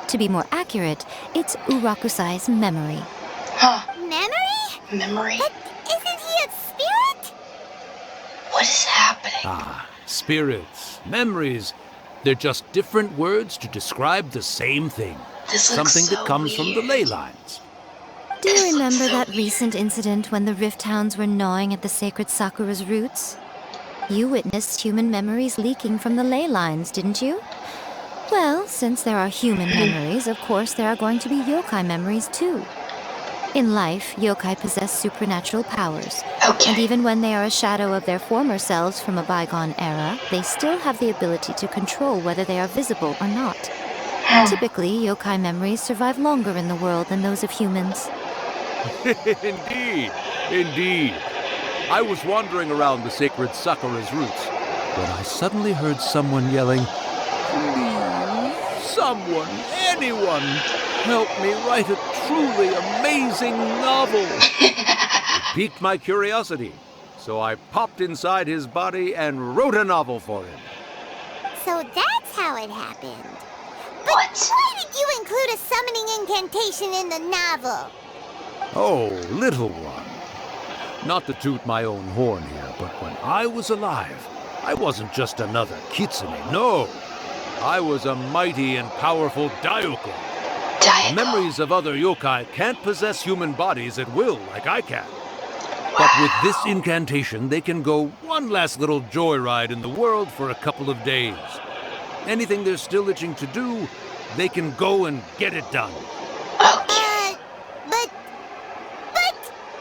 To be more accurate, it's Urakusai's memory. Huh. Memory? Memory? But isn't he a spirit? What is happening? Ah, spirits, memories. They're just different words to describe the same thing. This looks Something so that comes from the ley weird. lines. Do you remember that recent incident when the Rift Hounds were gnawing at the sacred Sakura's roots? You witnessed human memories leaking from the ley lines, didn't you? Well, since there are human memories, of course there are going to be yokai memories too. In life, yokai possess supernatural powers. Okay. And even when they are a shadow of their former selves from a bygone era, they still have the ability to control whether they are visible or not. Typically, yokai memories survive longer in the world than those of humans. Indeed, indeed. I was wandering around the sacred Sakura's roots when I suddenly heard someone yelling, "Please, someone, anyone, help me write a truly amazing novel." It piqued my curiosity, so I popped inside his body and wrote a novel for him. So that's how it happened. But What? why did you include a summoning incantation in the novel? Oh, little one. Not to toot my own horn here, but when I was alive, I wasn't just another kitsune, no. I was a mighty and powerful Daioku. Diet The memories of other yokai can't possess human bodies at will like I can. But with this incantation, they can go one last little joyride in the world for a couple of days. Anything they're still itching to do, they can go and get it done. But...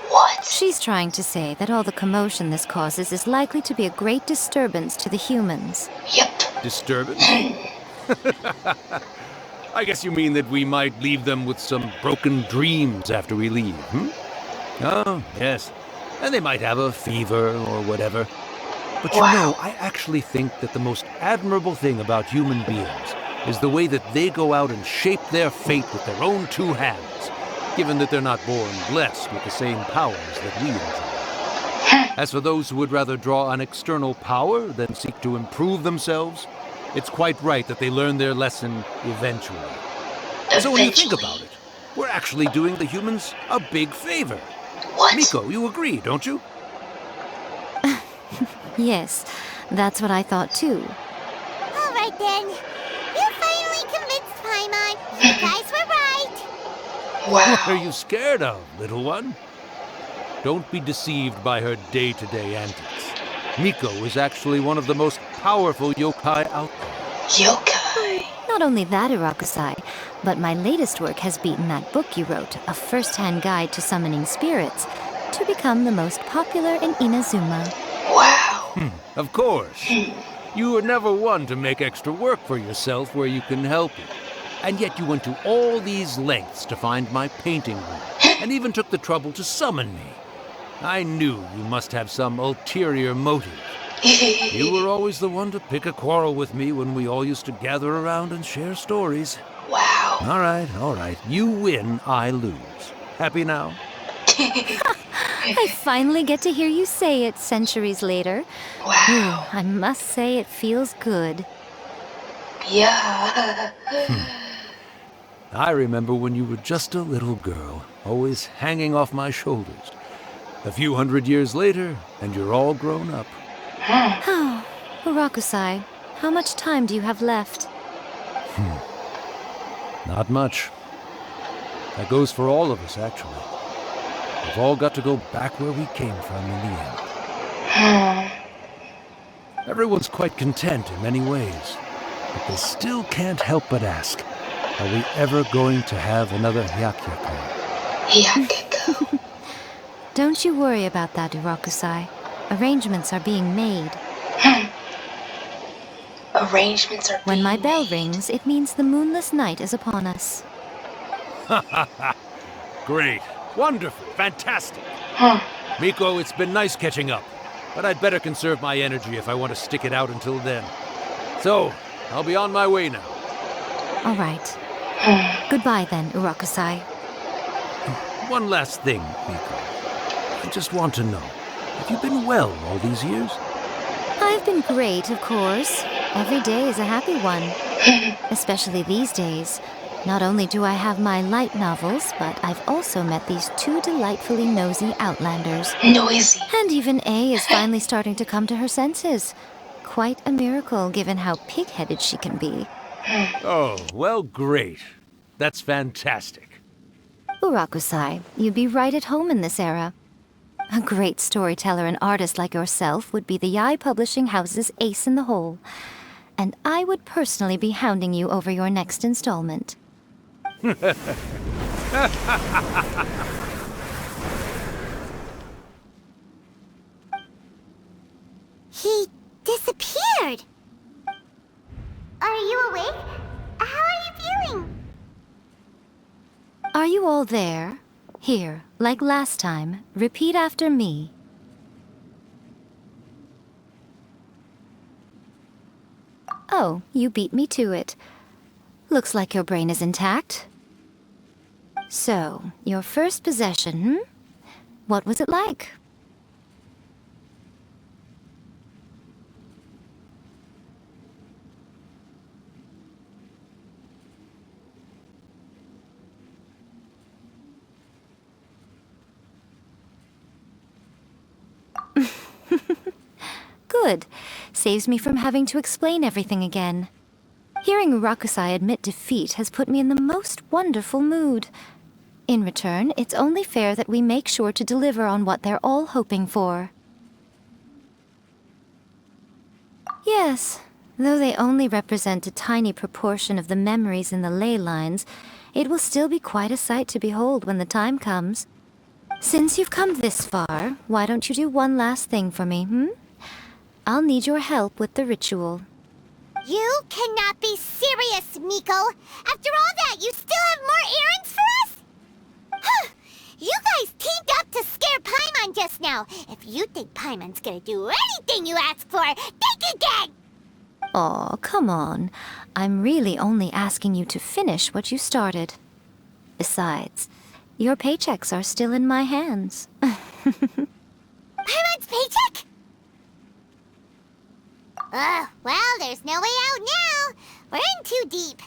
What? She's trying to say that all the commotion this causes is likely to be a great disturbance to the humans. Yep. Disturbance? I guess you mean that we might leave them with some broken dreams after we leave, hmm? Oh, yes. And they might have a fever or whatever. But you know, I actually think that the most admirable thing about human beings is the way that they go out and shape their fate with their own two hands, given that they're not born blessed with the same powers that we enjoy. As for those who would rather draw on external power than seek to improve themselves, it's quite right that they learn their lesson eventually. So when you think about it, we're actually doing the humans a big favor. What? Miko, you agree, don't you? Yes, that's what I thought too. All right then. You finally convinced Paimon. You guys were right. What are you scared of, little one? Don't be deceived by her day-to-day antics. Miko is actually one of the most powerful yokai out there. Yokai? Not only that, Irakusai, but my latest work has beaten that book you wrote, A First-Hand Guide to Summoning Spirits, to become the most popular in Inazuma. Wow. Of course. You were never one to make extra work for yourself where you can help it. And yet you went to all these lengths to find my painting room, and even took the trouble to summon me. I knew you must have some ulterior motive. You were always the one to pick a quarrel with me when we all used to gather around and share stories. Wow. All right. You win, I lose. Happy now? I finally get to hear you say it centuries later. Wow. I must say it feels good. Yeah. I remember when you were just a little girl, always hanging off my shoulders. A few hundred years later, and you're all grown up. Oh, Irakusai, how much time do you have left? Not much. That goes for all of us, actually. We've all got to go back where we came from in the end. Everyone's quite content in many ways, but they still can't help but ask, are we ever going to have another Hyakyako? Hyakyako. Don't you worry about that, Irakusai. Arrangements are being made. Arrangements are When my being bell made. rings, it means the moonless night is upon us. Great. Wonderful. Fantastic. Miko, it's been nice catching up, but I'd better conserve my energy if I want to stick it out until then. So, I'll be on my way now. All right. Goodbye then, Irakusai. One last thing, Miko. I just want to know, have you been well all these years? I've been great, of course. Every day is a happy one. Especially these days. Not only do I have my light novels, but I've also met these two delightfully nosy outlanders. Noisy. And even A is finally starting to come to her senses. Quite a miracle, given how pig-headed she can be. Oh, well, great. That's fantastic. Urakusai, you'd be right at home in this era. A great storyteller and artist like yourself would be the Yae Publishing House's ace in the hole. And I would personally be hounding you over your next installment. He disappeared. Are you awake? How are you feeling? Are you all there? Here, like last time, repeat after me. Oh, you beat me to it. Looks like your brain is intact. So, your first possession, What was it like? Good. Saves me from having to explain everything again. Hearing Rakusai admit defeat has put me in the most wonderful mood. In return, it's only fair that we make sure to deliver on what they're all hoping for. Yes, though they only represent a tiny proportion of the memories in the ley lines, it will still be quite a sight to behold when the time comes. Since you've come this far, why don't you do one last thing for me, I'll need your help with the ritual. You cannot be serious, Miko! After all that, you still have more errands for us? Huh! You guys teamed up to scare Paimon just now. If you think Paimon's gonna do anything you ask for, think again! Aw, come on. I'm really only asking you to finish what you started. Besides, your paychecks are still in my hands. Paimon's paycheck? Well, there's no way out now. We're in too deep.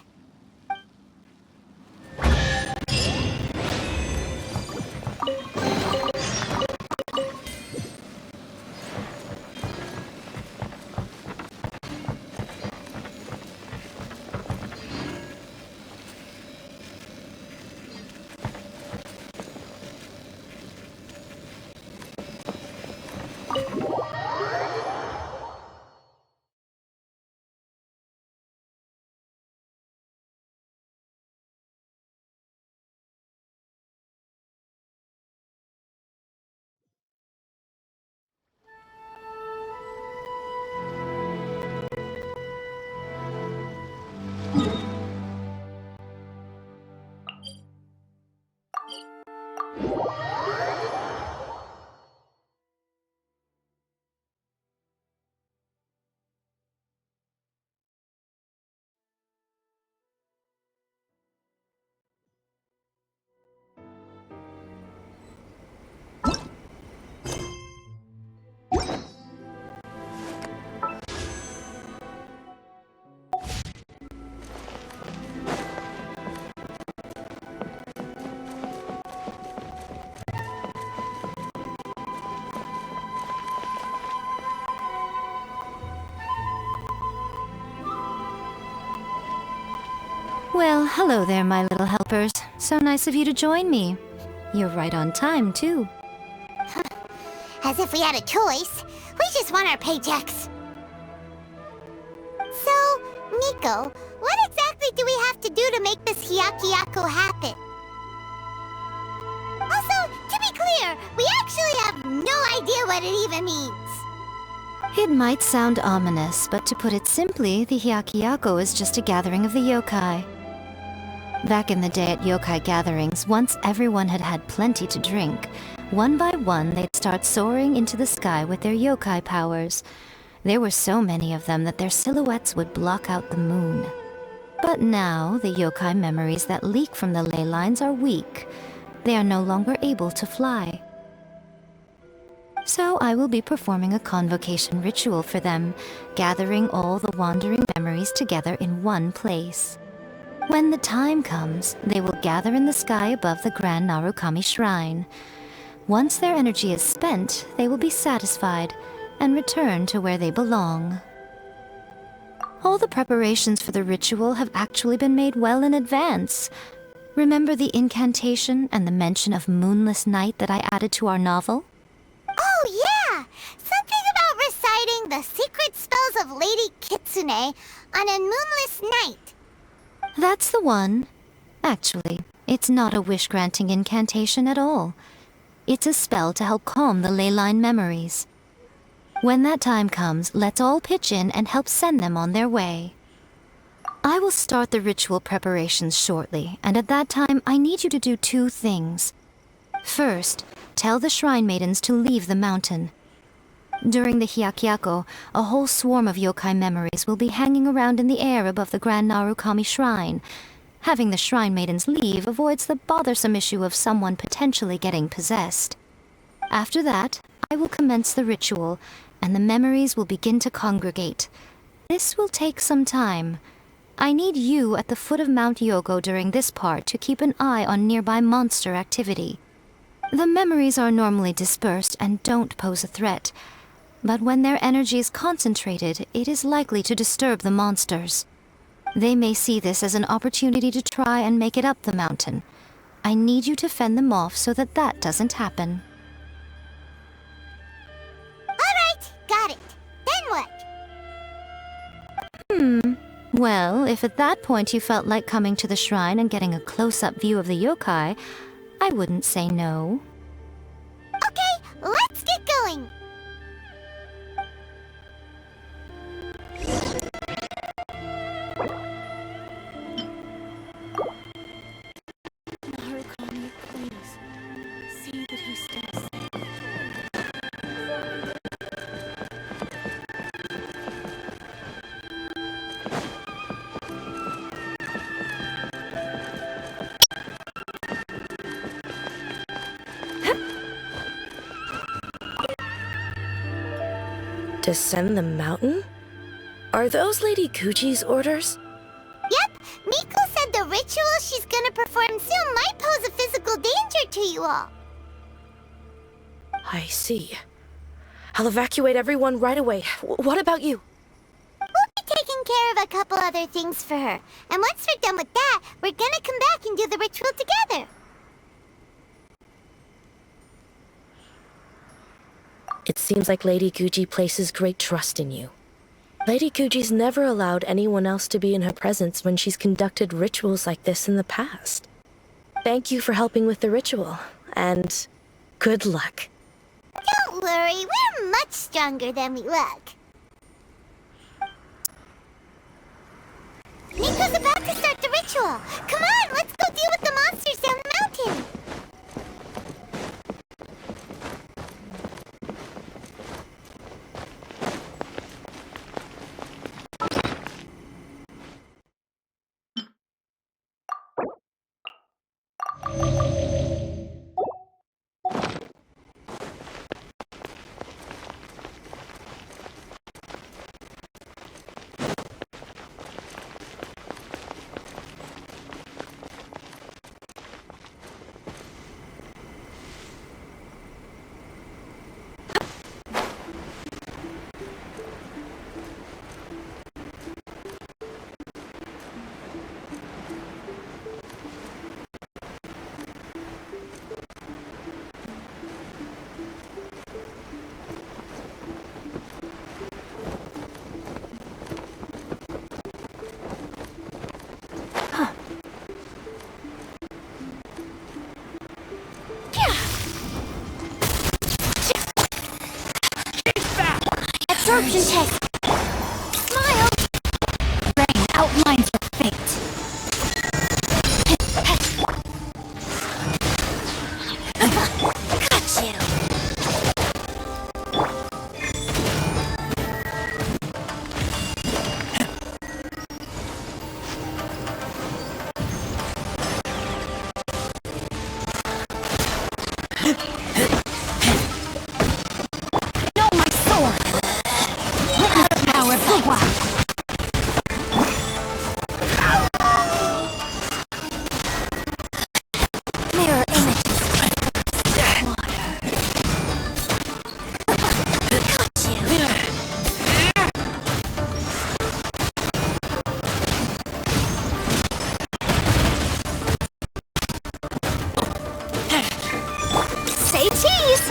Well, hello there, my little helpers. So nice of you to join me. You're right on time, too. As if we had a choice. We just want our paychecks. So, Miko, what exactly do we have to do to make this Hyakyako happen? Also, to be clear, we actually have no idea what it even means. It might sound ominous, but to put it simply, the Hyakyako is just a gathering of the yokai. Back in the day at yokai gatherings, once everyone had had plenty to drink, one by one they'd start soaring into the sky with their yokai powers. There were so many of them that their silhouettes would block out the moon. But now, the yokai memories that leak from the ley lines are weak. They are no longer able to fly. So I will be performing a convocation ritual for them, gathering all the wandering memories together in one place. When the time comes, they will gather in the sky above the Grand Narukami Shrine. Once their energy is spent, they will be satisfied and return to where they belong. All the preparations for the ritual have actually been made well in advance. Remember the incantation and the mention of moonless night that I added to our novel? Oh, yeah! Something about reciting the secret spells of Lady Kitsune on a moonless night. That's the one. Actually, it's not a wish-granting incantation at all. It's a spell to help calm the ley line memories. When that time comes, let's all pitch in and help send them on their way. I will start the ritual preparations shortly, and at that time I need you to do two things. First, tell the shrine maidens to leave the mountain. During the Hyakyako, a whole swarm of yokai memories will be hanging around in the air above the Grand Narukami Shrine. Having the shrine maidens leave avoids the bothersome issue of someone potentially getting possessed. After that, I will commence the ritual, and the memories will begin to congregate. This will take some time. I need you at the foot of Mount Yogo during this part to keep an eye on nearby monster activity. The memories are normally dispersed and don't pose a threat, but when their energy is concentrated, it is likely to disturb the monsters. They may see this as an opportunity to try and make it up the mountain. I need you to fend them off so that that doesn't happen. Alright, got it. Then what? Well, if at that point you felt like coming to the shrine and getting a close-up view of the yokai, I wouldn't say no. Okay, let's get going. Narukami, please. See that he stays safe. Descend the mountain? Are those Lady Gucci's orders? Yep, Miko said the ritual she's gonna perform soon might pose a physical danger to you all. I see. I'll evacuate everyone right away. What about you? We'll be taking care of a couple other things for her. And once we're done with that, we're gonna come back and do the ritual together. It seems like Lady Gucci places great trust in you. Lady Gucci's never allowed anyone else to be in her presence when she's conducted rituals like this in the past. Thank you for helping with the ritual, and good luck. Don't worry, we're much stronger than we look. Miko's about to start the ritual. Come on, let's go deal with the monsters down the mountain. Absorption test. Smile. Rain outlines your fate. Got you. Say cheese!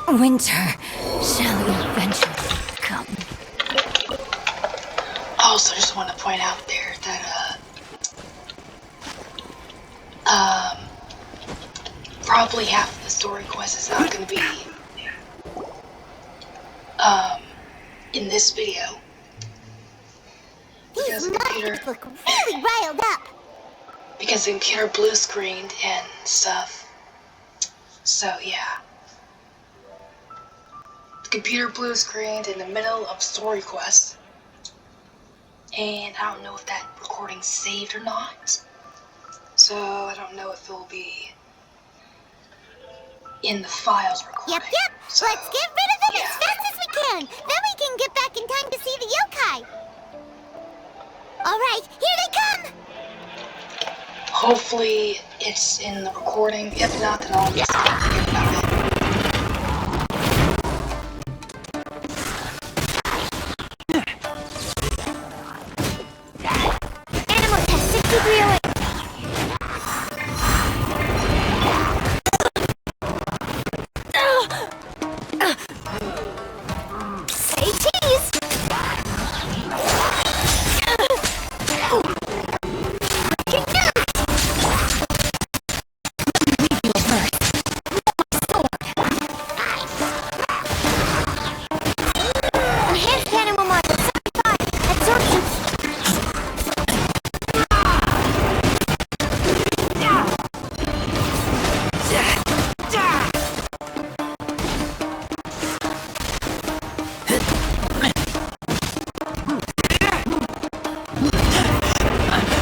Winter, shall adventures come? Also, just want to point out there that, probably half of the story quest is not going to be, in this video. These monsters look really riled up. Because the computer blue screened and stuff. So, yeah. The computer blue screened in the middle of story quest. And I don't know if that recording's saved or not. So, I don't know if it will be in the files recording. Yep. So, let's get rid of them as fast as we can. Then we can get back in time to see the yokai. Alright, here they come! Hopefully it's in the recording. If not, then I'll just forget about it. Animal test 63 away. Say cheese! Enhanced animal model 75. Absorption.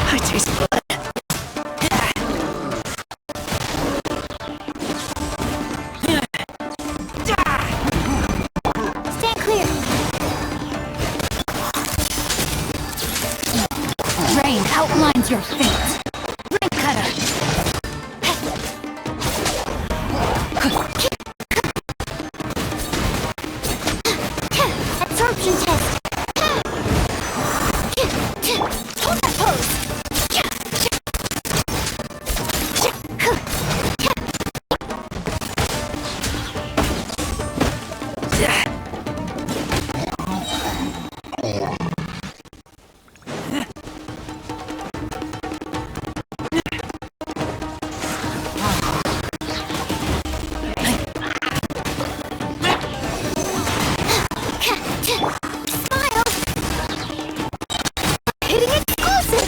I taste blood. Stand clear. Rain outlines your fate. Rain cutter. Absorption test. Hold that pose. Smile. Hitting explosive.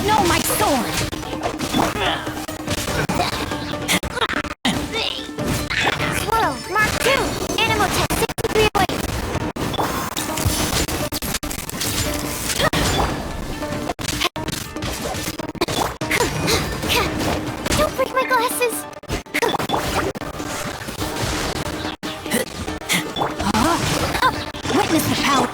No, my sword. Swirl. Mark 2. Animal test 63 away. Don't break my glasses. Witness the power.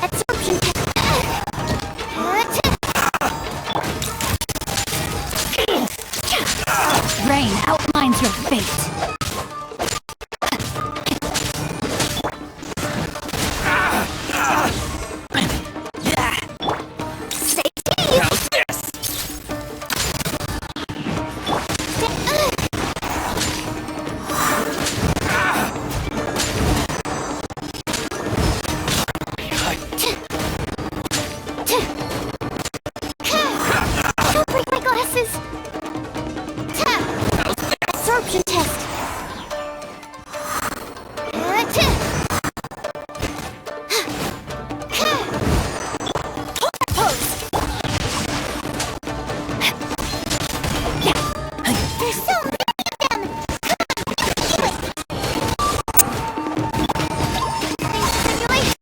Absorption test. Rain outlines your fate. Say cheese. Don't break my glasses. Absorption test. Pose. There's so many of them. Simulate.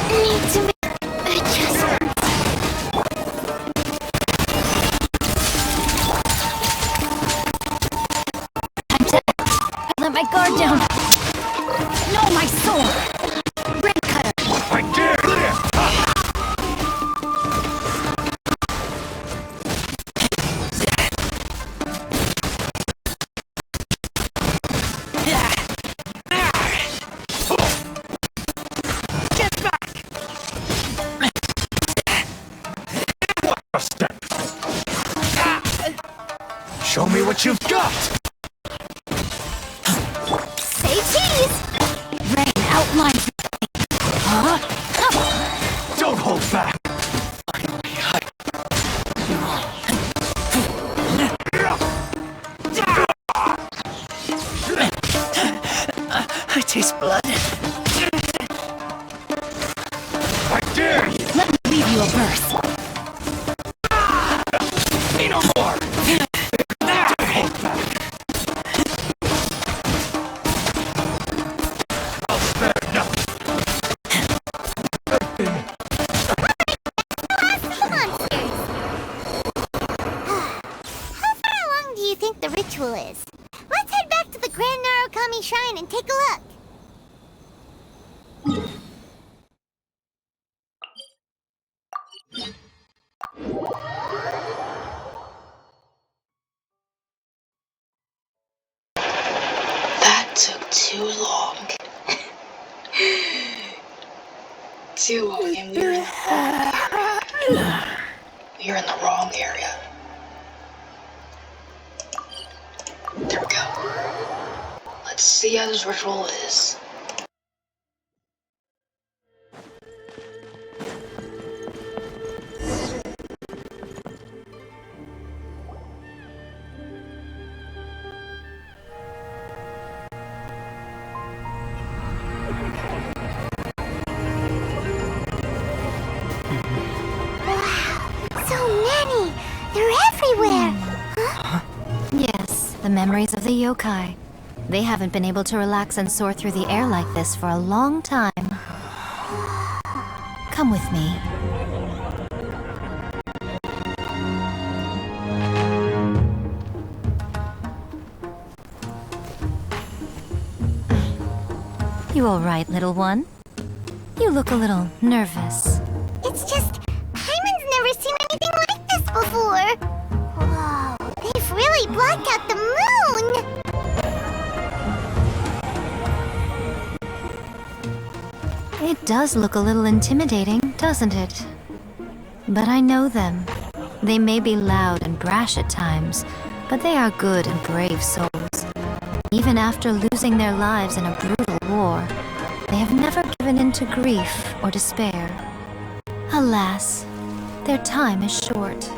Need to make adjustments. Let my guard down. No, my sword. Rain cutter. I dare! Get back! A step. Show me what you've got! Say cheese. Rain outlines. Huh? Don't hold back! I taste blood. I dare you! Let me leave you a verse. Say no more! Don't hold back! shrine and take a look. That took too long. Too long, and we are in the wrong area. We are in the wrong area. There we go. Let's see how this ritual is. They're everywhere! Yes, the memories of the yokai. They haven't been able to relax and soar through the air like this for a long time. Come with me. You all right, little one? You look a little nervous. It's just, Hyman's never seen anything like this before. Whoa, they've really blocked out the moon! It does look a little intimidating, doesn't it? But I know them. They may be loud and brash at times, but they are good and brave souls. Even after losing their lives in a brutal war, they have never given in to grief or despair. Alas, their time is short.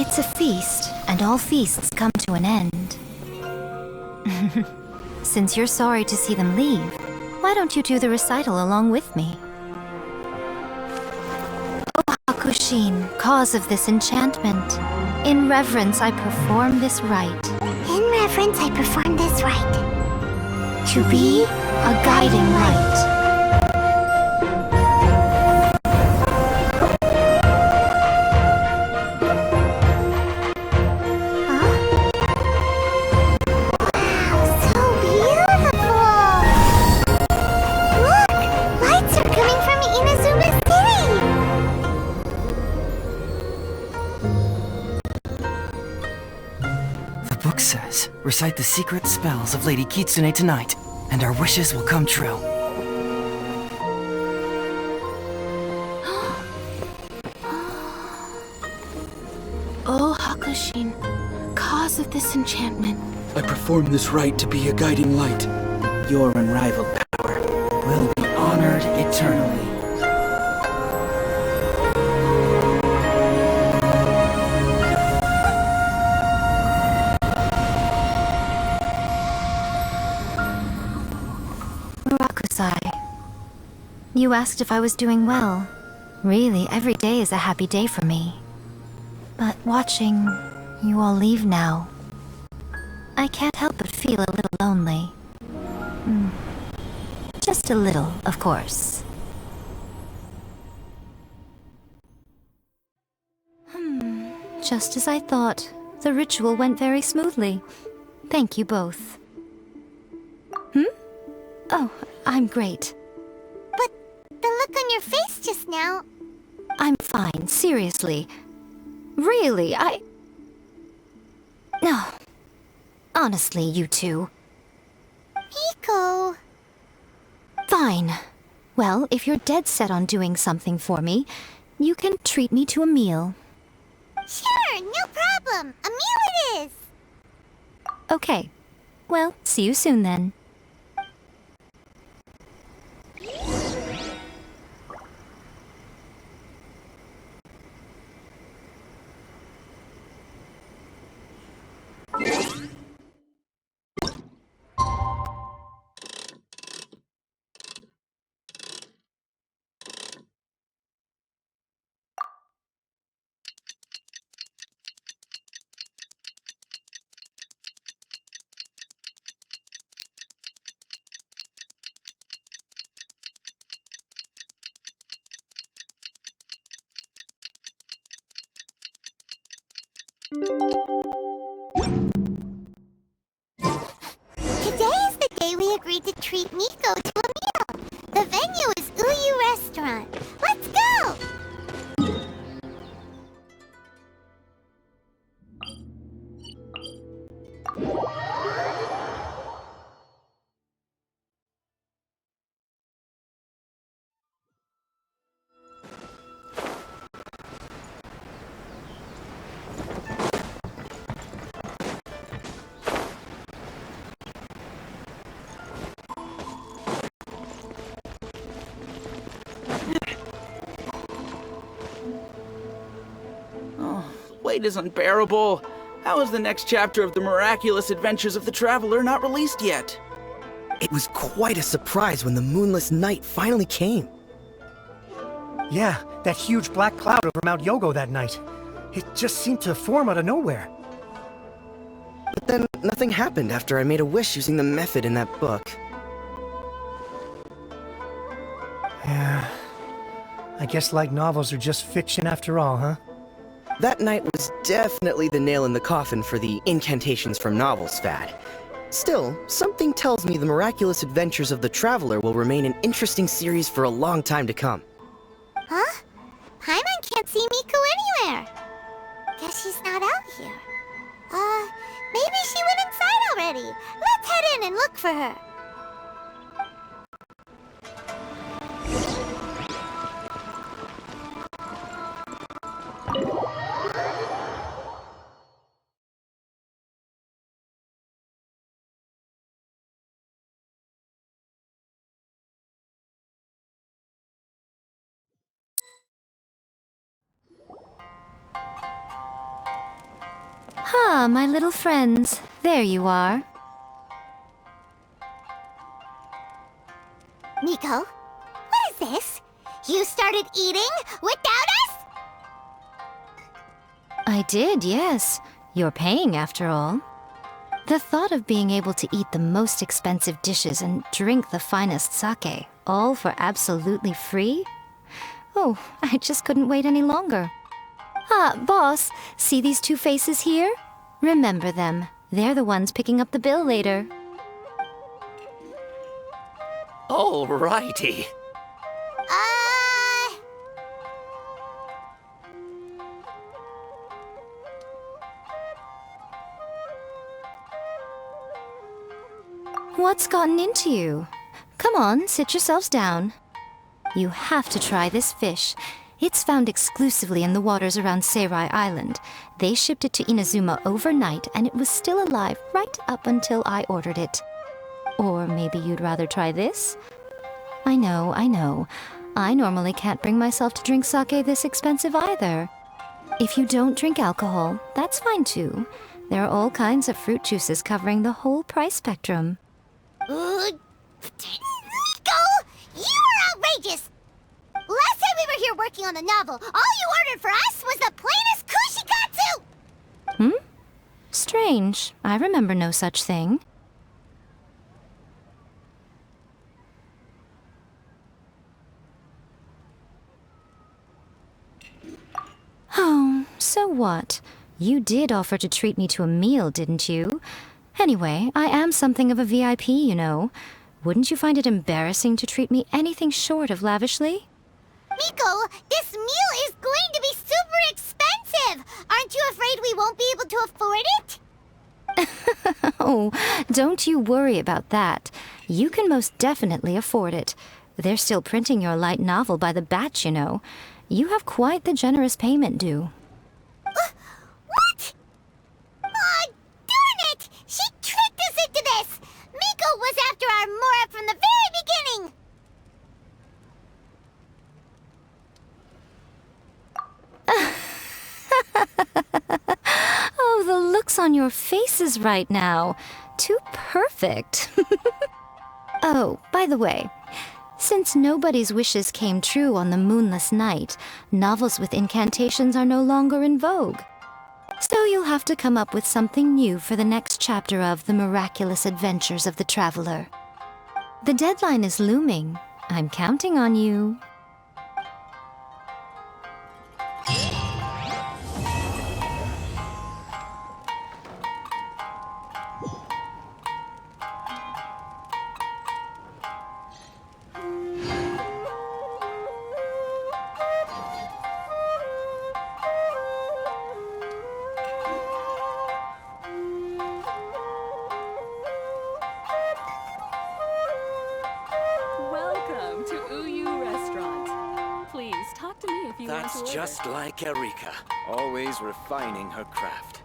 It's a feast, and all feasts come to an end. Since you're sorry to see them leave, why don't you do the recital along with me? O Hakushin, cause of this enchantment, in reverence I perform this rite. In reverence I perform this rite. To be a guiding light. Says, recite the secret spells of Lady Kitsune tonight, and our wishes will come true. O Hakushin, cause of this enchantment. I perform this rite to be a guiding light. Your unrivaled power will be honored eternally. You asked if I was doing well. Really, every day is a happy day for me. But watching you all leave now, I can't help but feel a little lonely. Just a little, of course. Just as I thought, the ritual went very smoothly. Thank you both. Oh, I'm great. The look on your face just now. I'm fine, seriously. Really, No. Honestly, you two. Hiko. Fine. Well, if you're dead set on doing something for me, you can treat me to a meal. Sure, no problem. A meal it is. Okay. Well, see you soon then. Today is the day we agreed to treat Miko to a meal. The venue is Uyu Restaurant. Let's go! Wait is unbearable. How is the next chapter of the miraculous adventures of the Traveler not released yet? It was quite a surprise when the moonless night finally came. Yeah, that huge black cloud over Mount Yogo that night. It just seemed to form out of nowhere. But then nothing happened after I made a wish using the method in that book. Yeah. I guess light novels are just fiction after all, huh? That night was definitely the nail in the coffin for the incantations from novels fad. Still, something tells me the miraculous adventures of the Traveler will remain an interesting series for a long time to come. Huh? Paimon can't see Miko anywhere. Guess she's not out here. Maybe she went inside already. Let's head in and look for her. Ah, my little friends. There you are. Miko, what is this? You started eating without us? I did, yes. You're paying after all. The thought of being able to eat the most expensive dishes and drink the finest sake, all for absolutely free? Oh, I just couldn't wait any longer. Ah, boss, see these two faces here? Remember them. They're the ones picking up the bill later. Alrighty. What's gotten into you? Come on, sit yourselves down. You have to try this fish. It's found exclusively in the waters around Seirai Island. They shipped it to Inazuma overnight, and it was still alive right up until I ordered it. Or maybe you'd rather try this? I know. I normally can't bring myself to drink sake this expensive either. If you don't drink alcohol, that's fine too. There are all kinds of fruit juices covering the whole price spectrum. Nico! You are outrageous! Last time we were here working on the novel, all you ordered for us was the plainest kushikatsu! Strange. I remember no such thing. Oh, so what? You did offer to treat me to a meal, didn't you? Anyway, I am something of a VIP, you know. Wouldn't you find it embarrassing to treat me anything short of lavishly? Miko, this meal is going to be super expensive! Aren't you afraid we won't be able to afford it? Oh, don't you worry about that. You can most definitely afford it. They're still printing your light novel by the batch, you know. You have quite the generous payment due. What? Aw, darn it! She tricked us into this! Miko was after our Mora from the very beginning! Oh, the looks on your faces right now. Too perfect. Oh, by the way, since nobody's wishes came true on the moonless night, novels with incantations are no longer in vogue. So you'll have to come up with something new for the next chapter of The Miraculous Adventures of the Traveler. The deadline is looming. I'm counting on you. That's just like Erika, always refining her craft.